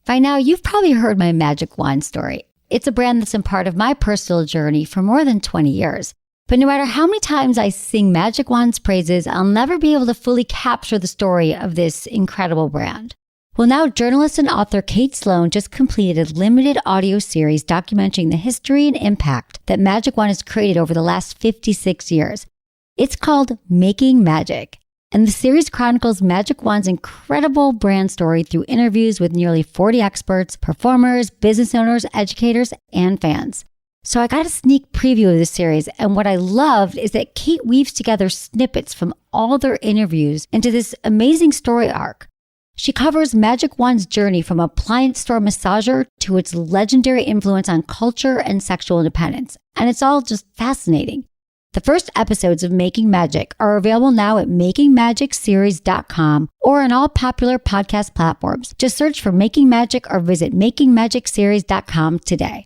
By now, you've probably heard my magic wand story. It's a brand that's been part of my personal journey for more than 20 years. But no matter how many times I sing Magic Wand's praises, I'll never be able to fully capture the story of this incredible brand. Well, now journalist and author Kate Sloan just completed a limited audio series documenting the history and impact that Magic Wand has created over the last 56 years. It's called Making Magic. And the series chronicles Magic Wand's incredible brand story through interviews with nearly 40 experts, performers, business owners, educators, and fans. So I got a sneak preview of this series, and what I loved is that Kate weaves together snippets from all their interviews into this amazing story arc. She covers Magic Wand's journey from appliance store massager to its legendary influence on culture and sexual independence, and it's all just fascinating. The first episodes of Making Magic are available now at makingmagicseries.com or on all popular podcast platforms. Just search for Making Magic or visit makingmagicseries.com today.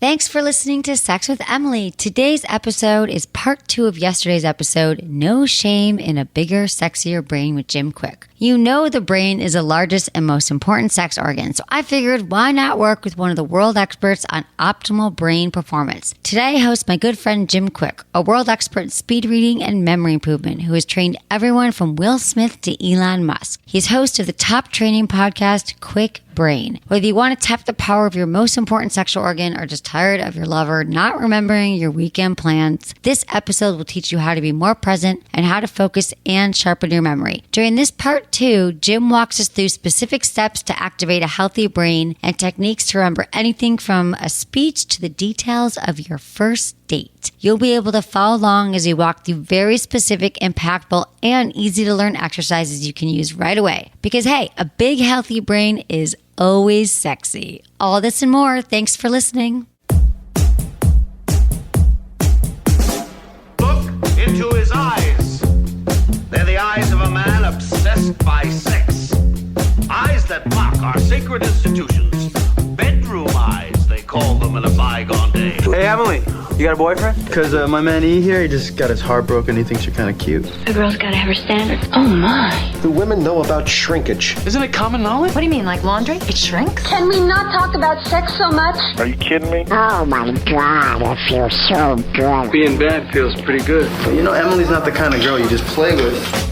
Thanks for listening to Sex with Emily. Today's episode is part 2 of yesterday's episode, No Shame in a Bigger, Sexier Brain with Jim Kwik. You know the brain is the largest and most important sex organ, so I figured why not work with one of the world experts on optimal brain performance. Today I host my good friend Jim Kwik, a world expert in speed reading and memory improvement who has trained everyone from Will Smith to Elon Musk. He's host of the top training podcast, Kwik Brain. Whether you want to tap the power of your most important sexual organ or just tired of your lover not remembering your weekend plans, this episode will teach you how to be more present and how to focus and sharpen your memory. During this part 2, Jim walks us through specific steps to activate a healthy brain and techniques to remember anything from a speech to the details of your first date. You'll be able to follow along as we walk through very specific, impactful, and easy to learn exercises you can use right away. Because hey, a big healthy brain is always sexy. All this and more. Thanks for listening. Look into his eyes. They're the eyes of a man obsessed by sex. Eyes that mock our sacred institutions. Bedroom eyes, they call them in a bygone day. Hey, Emily, you got a boyfriend? Because my man E here, he just got his heart broken. He thinks you're kind of cute. A girl's gotta have her standards. Oh my. Do women know about shrinkage? Isn't it common knowledge? What do you mean, like laundry? It shrinks? Can we not talk about sex so much? Are you kidding me? Oh my God, it feels so good. Being bad feels pretty good. But you know, Emily's not the kind of girl you just play with.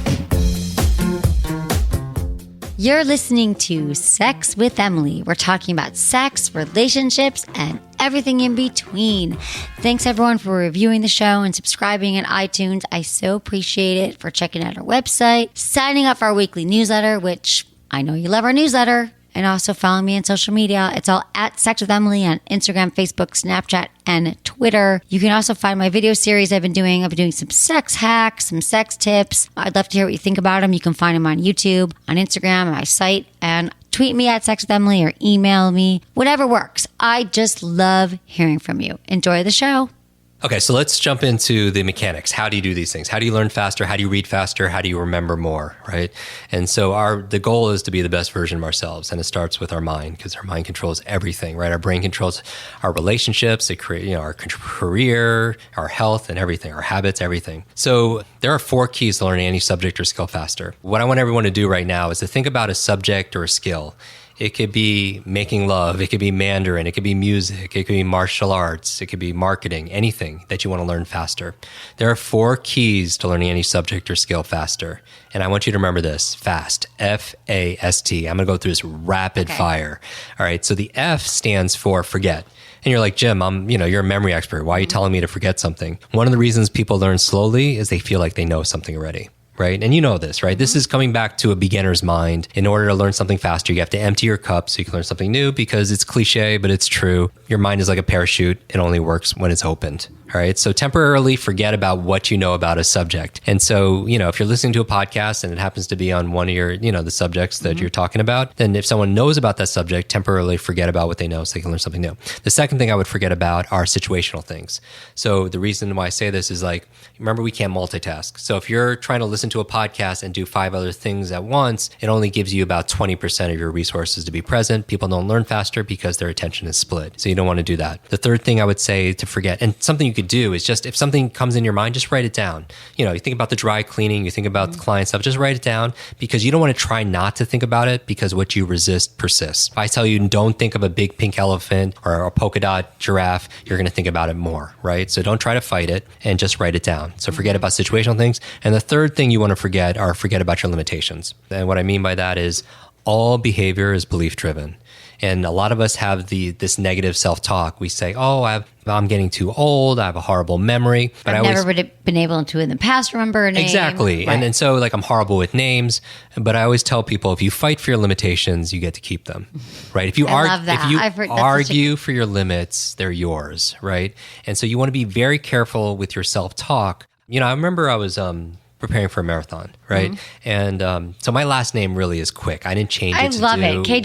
You're listening to Sex with Emily. We're talking about sex, relationships, and everything in between. Thanks everyone for reviewing the show and subscribing on iTunes. I so appreciate it, for checking out our website, signing up for our weekly newsletter, which I know you love our newsletter, and also follow me on social media. It's all at Sex with Emily on Instagram, Facebook, Snapchat, and Twitter. You can also find my video series I've been doing. I've been doing some sex hacks, some sex tips. I'd love to hear what you think about them. You can find them on YouTube, on Instagram, on my site, and tweet me at Sex with Emily or email me. Whatever works. I just love hearing from you. Enjoy the show. Okay, so let's jump into the mechanics. How do you do these things? How do you learn faster? How do you read faster? How do you remember more, right? And so the goal is to be the best version of ourselves, and it starts with our mind, because our mind controls everything, right? Our brain controls our relationships, it creates, our career, our health, and everything, our habits, everything. So there are 4 keys to learning any subject or skill faster. What I want everyone to do right now is to think about a subject or a skill. It could be making love. It could be Mandarin. It could be music. It could be martial arts. It could be marketing, anything that you want to learn faster. There are 4 keys to learning any subject or skill faster. And I want you to remember this, FAST, F-A-S-T. I'm going to go through this rapid fire. All right. So the F stands for forget. And you're like, Jim, you're a memory expert. Why are you telling me to forget something? One of the reasons people learn slowly is they feel like they know something already. Right? And you know this, right? This is coming back to a beginner's mind. In order to learn something faster, you have to empty your cup so you can learn something new, because it's cliche, but it's true. Your mind is like a parachute. It only works when it's opened. All right. So temporarily forget about what you know about a subject. And so, if you're listening to a podcast and it happens to be on one of your, the subjects that you're talking about, then if someone knows about that subject, temporarily forget about what they know so they can learn something new. The second thing I would forget about are situational things. So the reason why I say this is remember, we can't multitask. So if you're trying to listen listen to a podcast and do 5 other things at once, it only gives you about 20% of your resources to be present. People don't learn faster because their attention is split. So you don't want to do that. The third thing I would say to forget, and something you could do is just, if something comes in your mind, just write it down. You think about the dry cleaning, you think about the client stuff, just write it down, because you don't want to try not to think about it, because what you resist persists. If I tell you don't think of a big pink elephant or a polka dot giraffe, you're going to think about it more, right? So don't try to fight it and just write it down. So forget about situational things. And the third thing you want to forget about your limitations. And what I mean by that is all behavior is belief driven. And a lot of us have this negative self-talk. We say, I'm getting too old. I have a horrible memory. But I've never been able to in the past remember a name. Exactly. Right. And so like I'm horrible with names. But I always tell people, if you fight for your limitations, you get to keep them, right? If you argue for your limits, they're yours, right? And so you want to be very careful with your self-talk. I remember I was preparing for a marathon, right? And so my last name really is Kwik. I didn't change it. I love it. Kwik.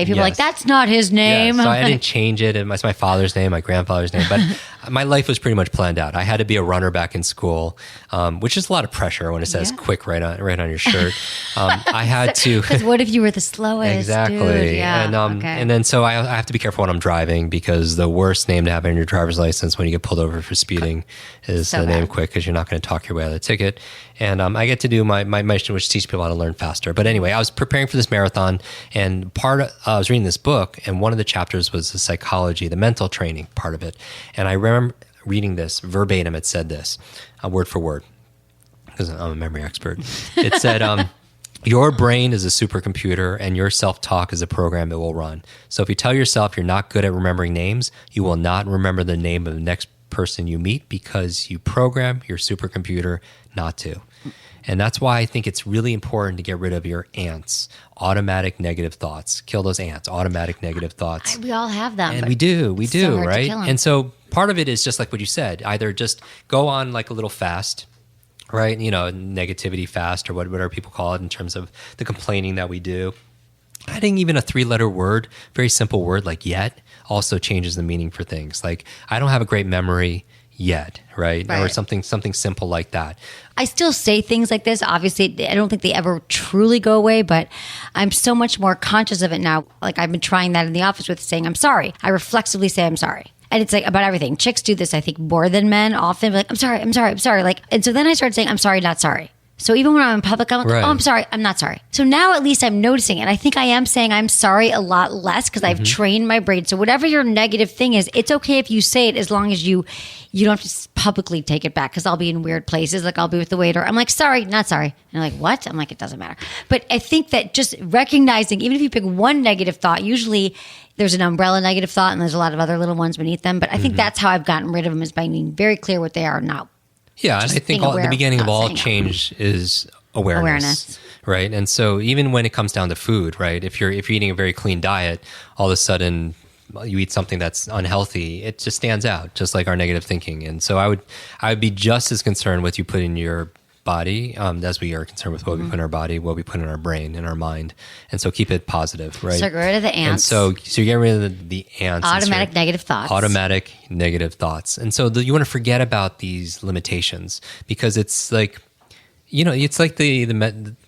People are like, that's not his name. Yeah, so I didn't change it. It's my father's name, my grandfather's name. But my life was pretty much planned out. I had to be a runner back in school, which is a lot of pressure when it says Kwik right on your shirt. I had to. Because what if you were the slowest? Exactly. Dude? Yeah. And then so I have to be careful when I'm driving, because the worst name to have on your driver's license when you get pulled over for speeding is the name Kwik, because you're not going to talk your way out of the ticket. And I get to do my mission, which teaches people how to learn faster. But anyway, I was preparing for this marathon, and I was reading this book, and one of the chapters was the psychology, the mental training part of it. And I remember reading this verbatim. It said this, word for word, because I'm a memory expert. It said, your brain is a supercomputer, and your self-talk is a program it will run. So if you tell yourself you're not good at remembering names, you will not remember the name of the next person you meet, because you program your supercomputer not to. And that's why I think it's really important to get rid of your ants, automatic negative thoughts. Kill those ants, automatic negative thoughts. We all have them. And we do, right? And so part of it is just like what you said, either just go on like a little fast, right? Negativity fast, or whatever people call it in terms of the complaining that we do. Adding even a 3-letter word, very simple word like yet, also changes the meaning for things. Like, I don't have a great memory yet, right? Or something simple like that. I still say things like this. Obviously, I don't think they ever truly go away, but I'm so much more conscious of it now. Like, I've been trying that in the office with saying I'm sorry. I reflexively say I'm sorry. And it's like about everything. Chicks do this, I think, more than men often. Like, I'm sorry. Like, and so then I started saying I'm sorry, not sorry. So even when I'm in public, I'm like, oh, I'm sorry, I'm not sorry. So now at least I'm noticing it. And I think I am saying I'm sorry a lot less, because I've trained my brain. So whatever your negative thing is, it's okay if you say it, as long as you don't have to publicly take it back, because I'll be in weird places. Like, I'll be with the waiter. I'm like, sorry, not sorry. And they're like, what? I'm like, it doesn't matter. But I think that just recognizing, even if you pick one negative thought, usually there's an umbrella negative thought and there's a lot of other little ones beneath them. But I think that's how I've gotten rid of them, is by being very clear what they are, not. Yeah, and I think the beginning of all change is awareness, right? And so even when it comes down to food, right? If you're eating a very clean diet, all of a sudden you eat something that's unhealthy, it just stands out, just like our negative thinking. And so I would be just as concerned with you putting your body as we are concerned with what we put in our body, what we put in our brain, in our mind. And so keep it positive, right? So get rid of the ants. And so you get rid of the ants. Automatic negative thoughts. Automatic negative thoughts. And so you want to forget about these limitations, because it's like, it's like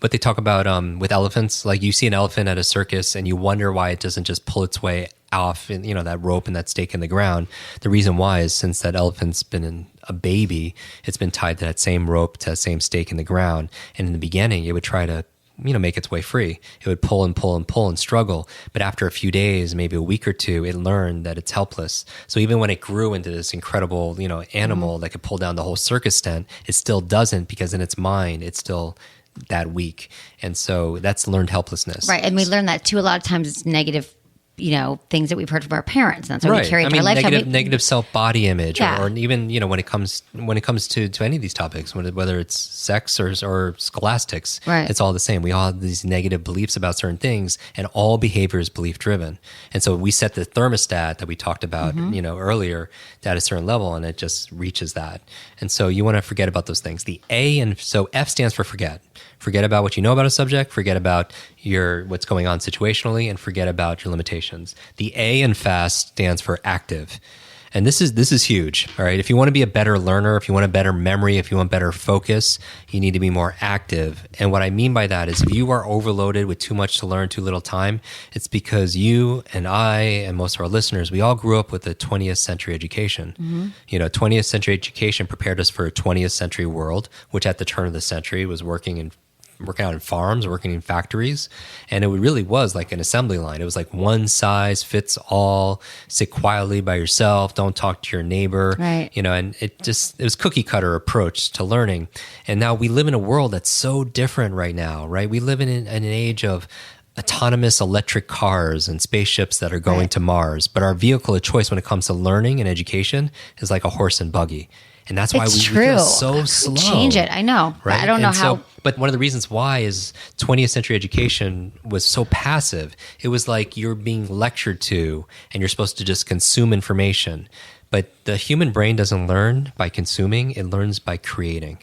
what they talk about with elephants. Like, you see an elephant at a circus and you wonder why it doesn't just pull its way off, and that rope and that stake in the ground. The reason why is, since that elephant's been a baby, it's been tied to that same rope, to that same stake in the ground. And in the beginning, it would try to make its way free. It would pull and pull and pull and struggle. But after a few days, maybe a week or two, it learned that it's helpless. So even when it grew into this incredible, animal that could pull down the whole circus tent, it still doesn't, because in its mind, it's still that weak. And so that's learned helplessness. Right. And we learn that too. A lot of times it's negative, things that we've heard from our parents. And that's what we carry into our lifetime. Negative self-body image, or even, when it comes to any of these topics, whether it's sex or scholastics, right. It's all the same. We all have these negative beliefs about certain things, and all behavior is belief-driven. And so we set the thermostat that we talked about, earlier, at a certain level, and it just reaches that. And so you want to forget about those things. The A, and so F stands for forget. Forget about what you know about a subject, forget about what's going on situationally, and forget about your limitations. The A in FAST stands for active. And this is huge, all right? If you want to be a better learner, if you want a better memory, if you want better focus, you need to be more active. And what I mean by that is if you are overloaded with too much to learn, too little time, it's because you and I and most of our listeners, we all grew up with a 20th century education. 20th century education prepared us for a 20th century world, which at the turn of the century was working out in farms, working in factories. And it really was like an assembly line. It was like one size fits all, sit quietly by yourself, don't talk to your neighbor, right. And it was cookie cutter approach to learning. And now we live in a world that's so different right now, right? We live in an age of autonomous electric cars and spaceships that are going to Mars. But our vehicle of choice when it comes to learning and education is like a horse and buggy. And that's why we feel so slow. Change it. I know. Right? I don't know how. But one of the reasons why is 20th century education was so passive. It was like you're being lectured to and you're supposed to just consume information. But the human brain doesn't learn by consuming. It learns by creating.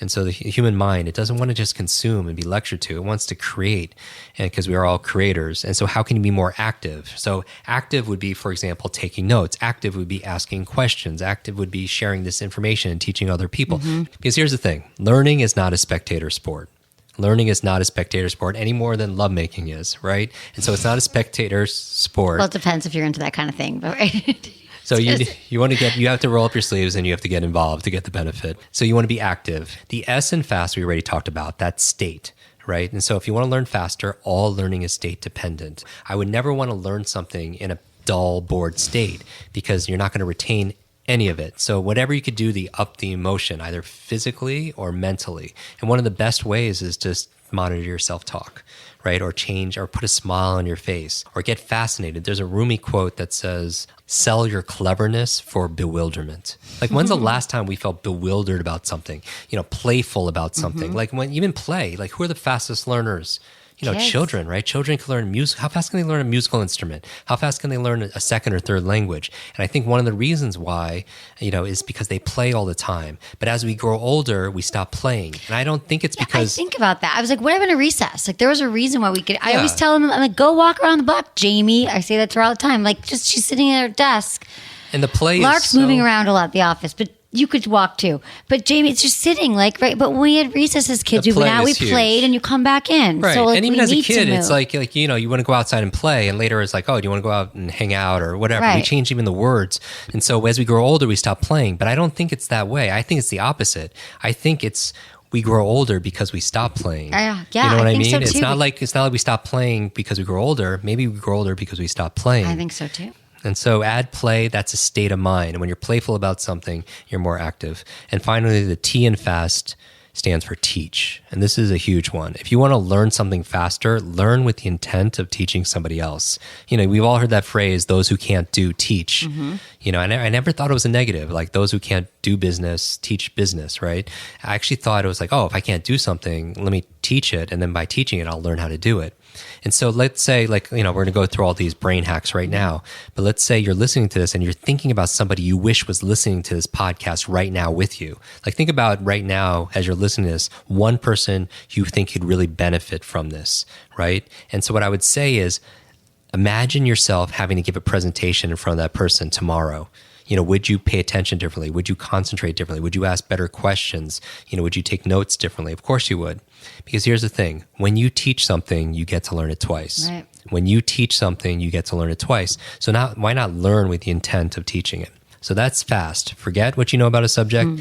And so the human mind, it doesn't want to just consume and be lectured to. It wants to create, and because we are all creators. And so how can you be more active? So active would be, for example, taking notes. Active would be asking questions. Active would be sharing this information and teaching other people. Because here's the thing. Learning is not a spectator sport. Learning is not a spectator sport any more than lovemaking is, right? And so it's not a spectator sport. Well, it depends if you're into that kind of thing, but right. So you have to roll up your sleeves and you have to get involved to get the benefit. So you want to be active. The S in fast we already talked about, that's state, right? And so if you want to learn faster, all learning is state dependent. I would never want to learn something in a dull, bored state because you're not going to retain any of it. So whatever you could do to up the emotion, either physically or mentally. And one of the best ways is just monitor your self-talk, right? Or change or put a smile on your face or get fascinated. There's a Rumi quote that says, sell your cleverness for bewilderment. Like when's the last time we felt bewildered about something, playful about something? Like when even play, like who are the fastest learners? Kids. Children, right? Children can learn music. How fast can they learn a musical instrument? How fast can they learn a second or third language? And I think one of the reasons why, is because they play all the time. But as we grow older, we stop playing. And I don't think it's because... I think about that. I was like, what happened to recess? Like there was a reason why we could... I always tell them, I'm like, go walk around the block, Jamie. I say that to her all the time. Like she's sitting at her desk. And the play Lark's moving around a lot at the office, but you could walk too. But Jamie, it's just sitting right. But when we had recess as kids, we played and you come back in. Right. So and even as a kid, it's like, you want to go outside and play. And later it's like, oh, do you want to go out and hang out or whatever? Right. We change even the words. And so as we grow older, we stop playing. But I don't think it's that way. I think it's the opposite. I think it's we grow older because we stop playing. Yeah, you know what I mean? So too. It's not like we stop playing because we grow older. Maybe we grow older because we stop playing. I think so too. And so add play, that's a state of mind. And when you're playful about something, you're more active. And finally, the T in fast stands for teach. And this is a huge one. If you want to learn something faster, learn with the intent of teaching somebody else. We've all heard that phrase, those who can't do, teach. And I never thought it was a negative, like those who can't do business, teach business, right? I actually thought it was like, oh, if I can't do something, let me teach it. And then by teaching it, I'll learn how to do it. And so let's say we're going to go through all these brain hacks right now, but let's say you're listening to this and you're thinking about somebody you wish was listening to this podcast right now with you. Like think about right now as you're listening to this, one person you think could really benefit from this, right? And so what I would say is imagine yourself having to give a presentation in front of that person tomorrow. Would you pay attention differently? Would you concentrate differently? Would you ask better questions? Would you take notes differently? Of course you would. Because here's the thing. When you teach something, you get to learn it twice. Right. When you teach something, you get to learn it twice. So now, why not learn with the intent of teaching it? So that's fast. Forget what you know about a subject.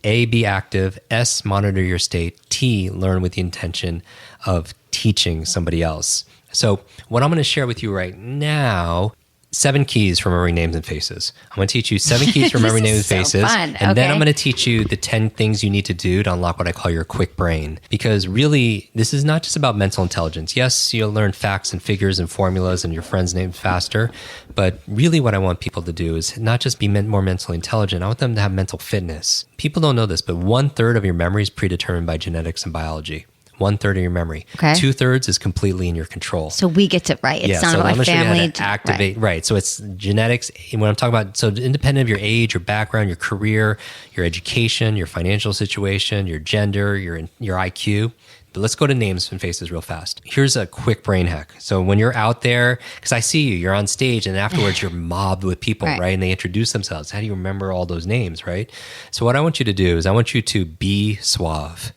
A, be active. S, monitor your state. T, learn with the intention of teaching somebody else. So what I'm going to share with you right now, 7 keys for remembering names and faces. I'm going to teach you 7 keys for remembering names and faces. Fun. And then I'm going to teach you the 10 things you need to do to unlock what I call your quick brain. Because really, this is not just about mental intelligence. Yes, you'll learn facts and figures and formulas and your friends' names faster. But really what I want people to do is not just be more mentally intelligent. I want them to have mental fitness. People don't know this, but 1/3 of your memory is predetermined by genetics and biology. 1/3 of your memory. Okay. 2/3 is completely in your control. So we get to, right. It's not so about I'm my show you how family. to activate, right. So it's genetics. And when I'm talking about, so independent of your age, your background, your career, your education, your financial situation, your gender, your IQ, But let's go to names and faces real fast. Here's a quick brain hack. So when you're out there, because I see you, you're on stage and afterwards you're mobbed with people, right? And they introduce themselves. How do you remember all those names, right? So what I want you to do is I want you to be suave.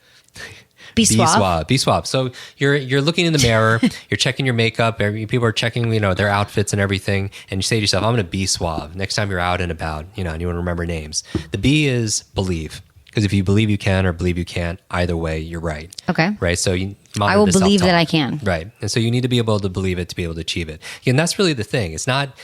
Be suave. Be suave. So you're looking in the mirror, you're checking your makeup, people are checking, their outfits and everything, and you say to yourself, I'm going to be suave. Next time you're out and about, and you want to remember names. The B is believe. Because if you believe you can or believe you can't, either way, you're right. Okay. Right. So I will believe that I can. Right. And so you need to be able to believe it to be able to achieve it. And that's really the thing. It's not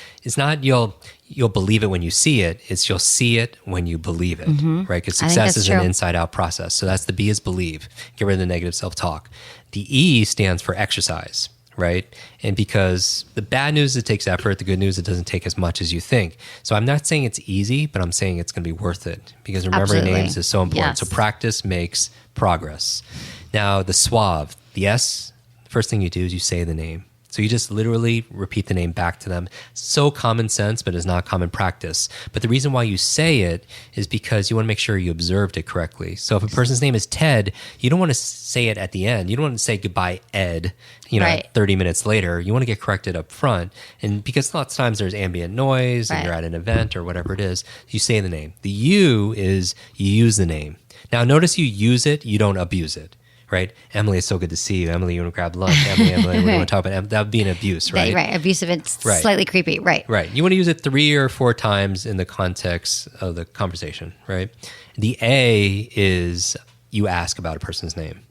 you'll believe it when you see it. It's you'll see it when you believe it. Right. Because success is an inside out process. So that's the B is believe. Get rid of the negative self-talk. The E stands for exercise. Right. And because the bad news, it takes effort. The good news, it doesn't take as much as you think. So I'm not saying it's easy, but I'm saying it's going to be worth it because remembering names is so important. Yes. So practice makes progress. Now the suave, the S, first thing you do is you say the name. So you just literally repeat the name back to them. So common sense, but it's not common practice. But the reason why you say it is because you want to make sure you observed it correctly. So if a person's name is Ted, you don't want to say it at the end. You don't want to say goodbye, Ed, 30 minutes later. You want to get corrected up front. And because lots of times there's ambient noise and you're at an event or whatever it is, you say the name. The U is you use the name. Now notice you use it, you don't abuse it. Right? Emily, it's so good to see you. Emily, you want to grab lunch? Emily, we want to talk about that would be an abuse, right? Right. Abusive, it's slightly creepy. Right. Right. You want to use it 3 or 4 times in the context of the conversation, right? The A is you ask about a person's name,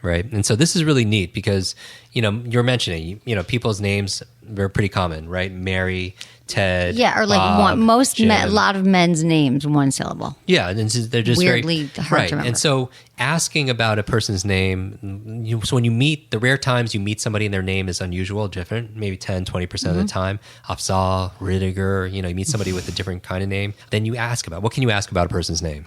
right? And so this is really neat because, you're mentioning, people's names, they're pretty common, right? Mary, Ted, yeah, or like Bob, a lot of men's names, one syllable. Yeah, and they're just weirdly hard to remember. And so asking about a person's name, so when you meet, the rare times you meet somebody and their name is unusual, different, maybe 10, 20% of the time, Afzal, Ridiger, you meet somebody with a different kind of name, then you ask about, what can you ask about a person's name?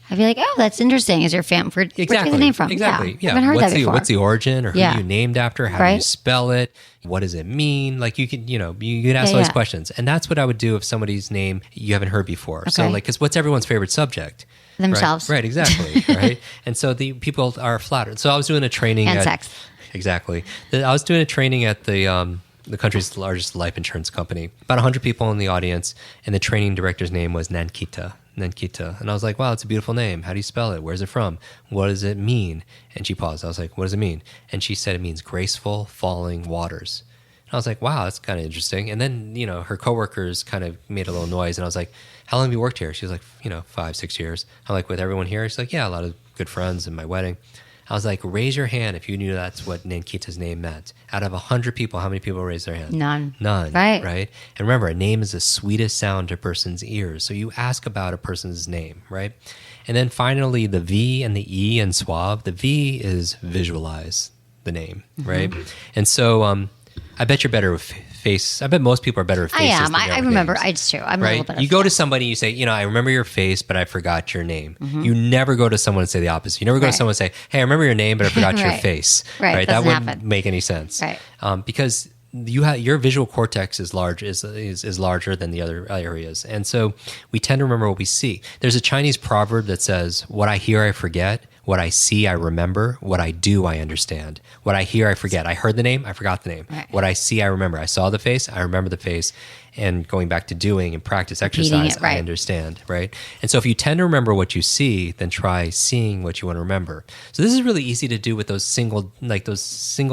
I'd be like, oh, that's interesting. Is your where'd you get the name from? Exactly. Yeah. I haven't heard that before. What's the origin or who you named after? How do you spell it? What does it mean? Like you could, you could ask all these questions. And that's what I would do if somebody's name you haven't heard before. Okay. So because what's everyone's favorite subject? Themselves. Right, exactly. Right. And so the people are flattered. So I was doing a training and sex. Exactly. I was doing a training at the country's largest life insurance company. About 100 people in the audience, and the training director's name was Nankita. And I was like, wow, it's a beautiful name. How do you spell it? Where's it from? What does it mean? And she paused. I was like, what does it mean? And she said it means graceful falling waters. And I was like, wow, that's kind of interesting. And then, her coworkers kind of made a little noise. And I was like, how long have you worked here? She was like, 5, 6 years. I'm like, with everyone here? She's like, yeah, a lot of good friends in my wedding. I was like, raise your hand if you knew that's what Nankita's name meant. Out of 100 people, how many people raised their hand? None. Right? And remember, a name is the sweetest sound to a person's ears. So you ask about a person's name, right? And then finally, the V and the E in suave. The V is visualize the name, right? And so I bet you're better with face. I bet most people are better with faces. I am. I remember. It's true. I'm a little bit. You go to somebody, you say, I remember your face, but I forgot your name. You never go to someone and say the opposite. You never go to someone and say, hey, I remember your name, but I forgot your face. Right. That wouldn't make any sense. Right. Because your visual cortex is larger than the other areas. And so we tend to remember what we see. There's a Chinese proverb that says, what I hear, I forget. What I see, I remember. What I do, I understand. What I hear, I forget. I heard the name, I forgot the name. Right. What I see, I remember. I saw the face, I remember the face. And going back to doing and practice exercise, I understand, right? And so if you tend to remember what you see, then try seeing what you want to remember. So this is really easy to do with those single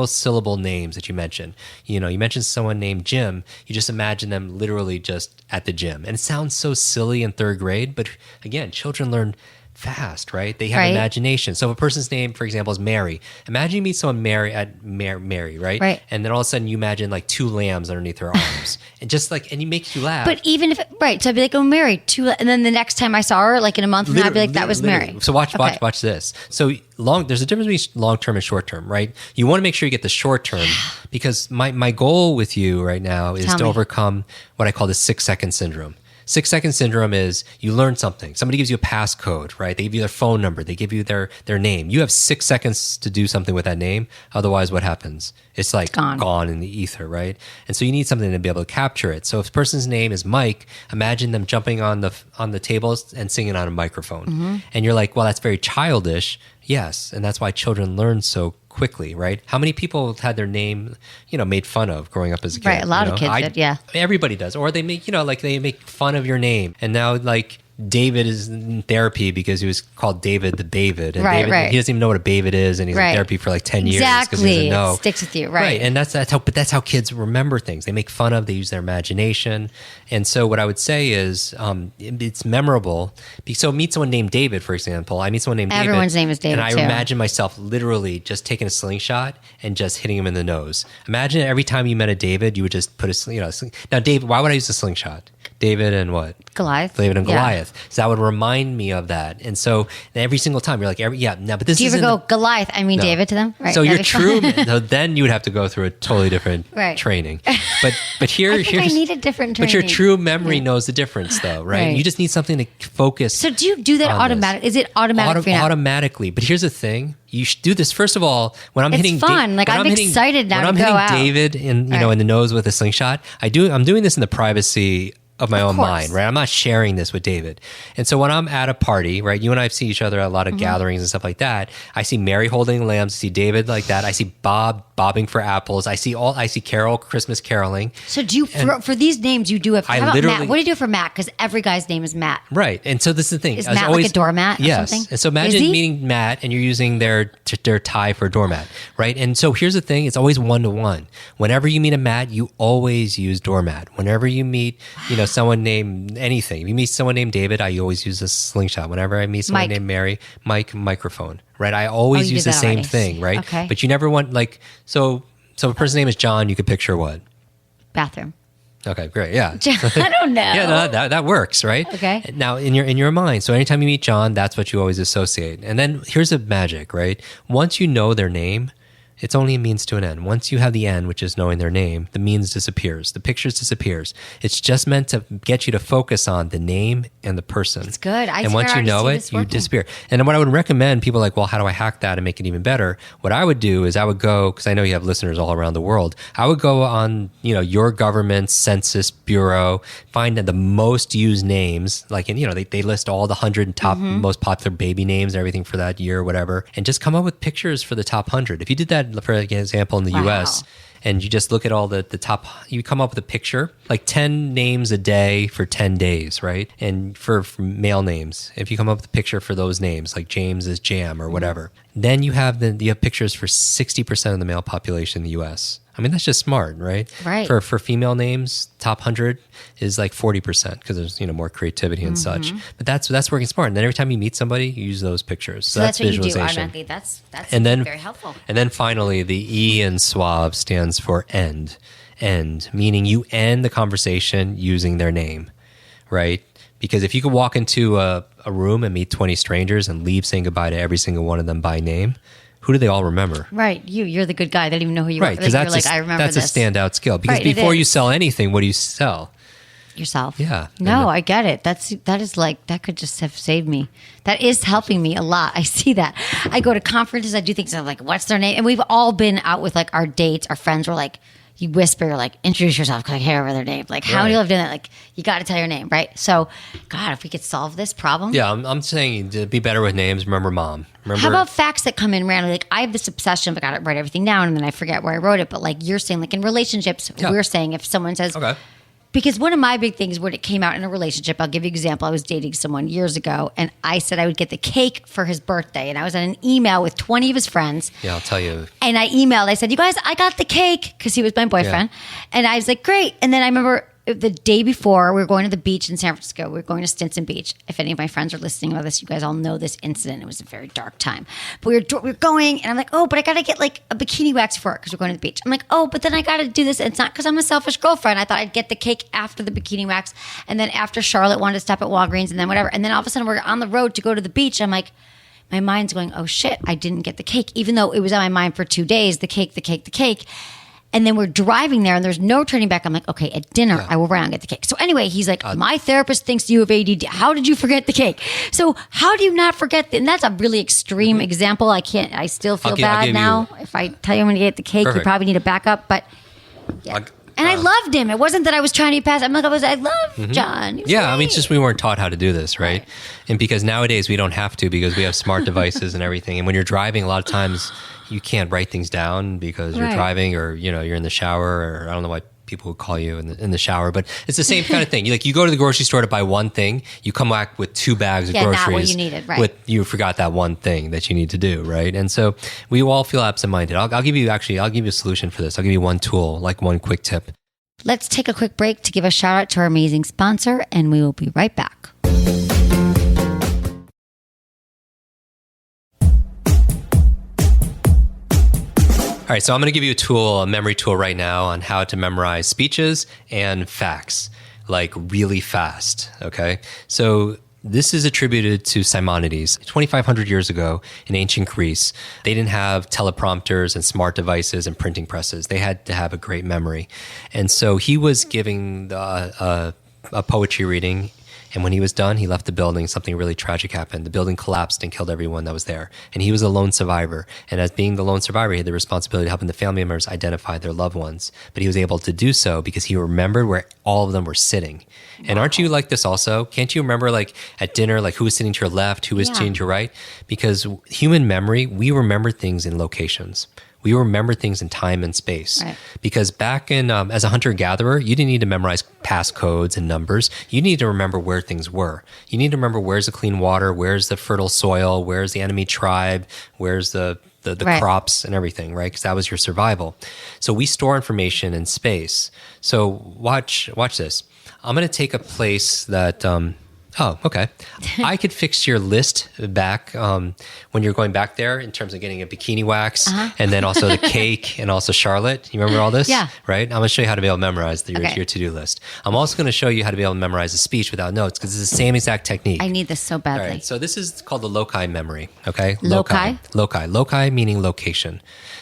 syllable names that you mentioned. You mentioned someone named Jim, you just imagine them literally just at the gym. And it sounds so silly in 3rd grade, but again, children learn fast, right? They have imagination. So if a person's name, for example, is Mary, imagine you meet someone Mary, right? Right. And then all of a sudden you imagine like 2 lambs underneath her arms. And it makes you laugh. But even if, so I'd be like, oh, Mary, 2, and then the next time I saw her, like in a month from now, I'd be like, that was Mary. So watch this. So there's a difference between long-term and short-term, right? You want to make sure you get the short-term because my goal with you right now is to overcome what I call the 6-second syndrome. 6-second syndrome is you learn something. Somebody gives you a passcode, right? They give you their phone number. They give you their name. You have 6 seconds to do something with that name. Otherwise, what happens? It's like gone in the ether, right? And so you need something to be able to capture it. So if a person's name is Mike, imagine them jumping on the tables and singing on a microphone. And you're like, well, that's very childish. Yes, and that's why children learn so quickly, right? How many people had their name, made fun of growing up as a kid? Right, a lot of kids did, yeah. Everybody does. Or they make, they make fun of your name. And now, David is in therapy because he was called David the David. And David, he doesn't even know what a David is, and he's in therapy for 10 years. Exactly. It sticks with you, right. And that's how kids remember things. They make fun of, they use their imagination. And so what I would say is it's memorable. So meet someone named David, for example. I meet someone named David. Everyone's name is David, and I imagine myself literally just taking a slingshot and just hitting him in the nose. Imagine every time you met a David, you would just put Now, David, why would I use a slingshot? David and what? Goliath. David and Goliath. So that would remind me of that. And so every single time you're like, but this is. Do you ever go Goliath? I mean David to them? Right. So you're true. So then you would have to go through a totally different training. But here, I need a different training. But your true memory knows the difference, though, right? You just need something to focus. So do you do that automatically? Is it automatic? Automatically. But here's the thing: you should do this first of all. When I'm hitting, it's fun. I'm excited now to go out. When I'm hitting David in the nose with a slingshot, I'm doing this in the privacy of my own mind, right? I'm not sharing this with David. And so when I'm at a party, right, you and I see each other at a lot of gatherings and stuff like that. I see Mary holding lambs, I see David like that. I see Bob bobbing for apples. I see Carol Christmas caroling. So do you, for these names, you do it for, how about Matt? What do you do for Matt? Because every guy's name is Matt. Right. And so this is the thing. Is Matt like a doormat or something? Yes. And so imagine meeting Matt and you're using their tie for a doormat, right? And so here's the thing. It's always one-to-one. Whenever you meet a Matt, you always use doormat. Whenever you meet, someone named anything. If you meet someone named David, I always use a slingshot. Whenever I meet someone named Mary, microphone, right? I always use the same thing, right? Okay. But you never want so if a person's name is John, you could picture what? Bathroom. Okay, great. Yeah. I don't know. Yeah, that works, right? Okay. Now in your mind, so anytime you meet John, that's what you always associate. And then here's the magic, right? Once you know their name, it's only a means to an end. Once you have the end, which is knowing their name, the means disappears. The pictures disappears. It's just meant to get you to focus on the name and the person. It's good. And once you know it, you disappear. And then what I would recommend, people are like, well, how do I hack that and make it even better? What I would do is I would go, because I know you have listeners all around the world, I would go on, your government's census bureau, find the most used names, they list all the 100 top most popular baby names and everything for that year or whatever, and just come up with pictures for the top 100. If you did that, for example, in the US, and you just look at all the top, you come up with a picture, 10 names a day for 10 days, right? And for male names, if you come up with a picture for those names, like James is Jam or whatever, then you have pictures for 60% of the male population in the US. I mean, that's just smart, right? Right. For female names, top 100 is 40% because there's more creativity and such. But that's working smart. And then every time you meet somebody, you use those pictures. So that's what visualization. You do automatically. That's very helpful. And then finally, the E in SWAB stands for end. End, meaning you end the conversation using their name, right? Because if you could walk into a room and meet 20 strangers and leave saying goodbye to every single one of them by name, who do they all remember? Right. You're the good guy. They don't even know who you are. Right, because I remember that's this. a standout skill. Because before you sell anything, what do you sell? Yourself. Yeah. No, I get it. That could just have saved me. That is helping me a lot. I see that. I go to conferences. I do things. I'm like, what's their name? And we've all been out with our dates. Our friends were like, you whisper, introduce yourself because I can't remember their name. How many people have done that? You got to tell your name, right? So, God, if we could solve this problem. Yeah, I'm saying to be better with names, remember mom. How about facts that come in randomly? I have this obsession, but I got to write everything down and then I forget where I wrote it. But you're saying, in relationships, we're saying if someone says, okay. Because one of my big things when it came out in a relationship, I'll give you an example. I was dating someone years ago and I said I would get the cake for his birthday. And I was on an email with 20 of his friends. Yeah, I'll tell you. And I said, you guys, I got the cake because he was my boyfriend. Yeah. And I was like, great. And then I remember the day before, we were going to the beach in San Francisco. We were going to Stinson Beach. If any of my friends are listening about this, you guys all know this incident. It was a very dark time. But we were going, and I'm like, oh, but I got to get a bikini wax for it because we're going to the beach. I'm like, oh, but then I got to do this. And it's not because I'm a selfish girlfriend. I thought I'd get the cake after the bikini wax. And then after Charlotte wanted to stop at Walgreens and then whatever. And then all of a sudden, we're on the road to go to the beach. I'm like, my mind's going, oh, shit, I didn't get the cake. Even though it was on my mind for 2 days, the cake. And then we're driving there and there's no turning back. I'm like, okay, at dinner, I will run and get the cake. So anyway, he's like, my therapist thinks you have ADD. How did you forget the cake? So how do you not forget? And that's a really extreme example. I still feel bad now. If I tell you I'm going to get the cake, you probably need a backup. But yeah. And I loved him. It wasn't that I was trying to pass. I love John. He was Yeah, I mean, great. it's just we weren't taught how to do this, right? And because nowadays we don't have to because we have smart devices and everything. And when you're driving, a lot of times you can't write things down because you're driving or, you're in the shower or I don't know why people would call you in the shower, but it's the same kind of thing. You go to the grocery store to buy one thing, you come back with 2 bags of groceries. Not what you needed, right? You forgot that one thing that you need to do, right? And so we all feel absent-minded. I'll give you a solution for this. I'll give you one tool, like one quick tip. Let's take a quick break to give a shout out to our amazing sponsor, and we will be right back. All right, so I'm going to give you a memory tool right now on how to memorize speeches and facts, like really fast, okay? So this is attributed to Simonides. 2,500 years ago in ancient Greece, they didn't have teleprompters and smart devices and printing presses. They had to have a great memory. And so he was giving a poetry reading. And when he was done, he left the building. Something really tragic happened. The building collapsed and killed everyone that was there. And he was a lone survivor. And as being the lone survivor, he had the responsibility of helping the family members identify their loved ones. But he was able to do so because he remembered where all of them were sitting. And aren't you like this also? Can't you remember like at dinner, like who was sitting to your left, who was sitting to your right? Because human memory, we remember things in locations. We remember things in time and space. Right. Because back in, as a hunter-gatherer, you didn't need to memorize passcodes and numbers. You need to remember where things were. You need to remember where's the clean water, where's the fertile soil, where's the enemy tribe, where's the crops and everything, right? Because that was your survival. So we store information in space. So watch this. I'm going to take a place that... Oh, okay. I could fix your list back when you're going back there in terms of getting a bikini wax and then also the cake and also Charlotte. You remember all this? Yeah. Right? I'm going to show you how to be able to memorize your to-do list. I'm also going to show you how to be able to memorize a speech without notes because it's the same exact technique. I need this so badly. All right. So this is called the loci memory, okay? Loci? Loci meaning location,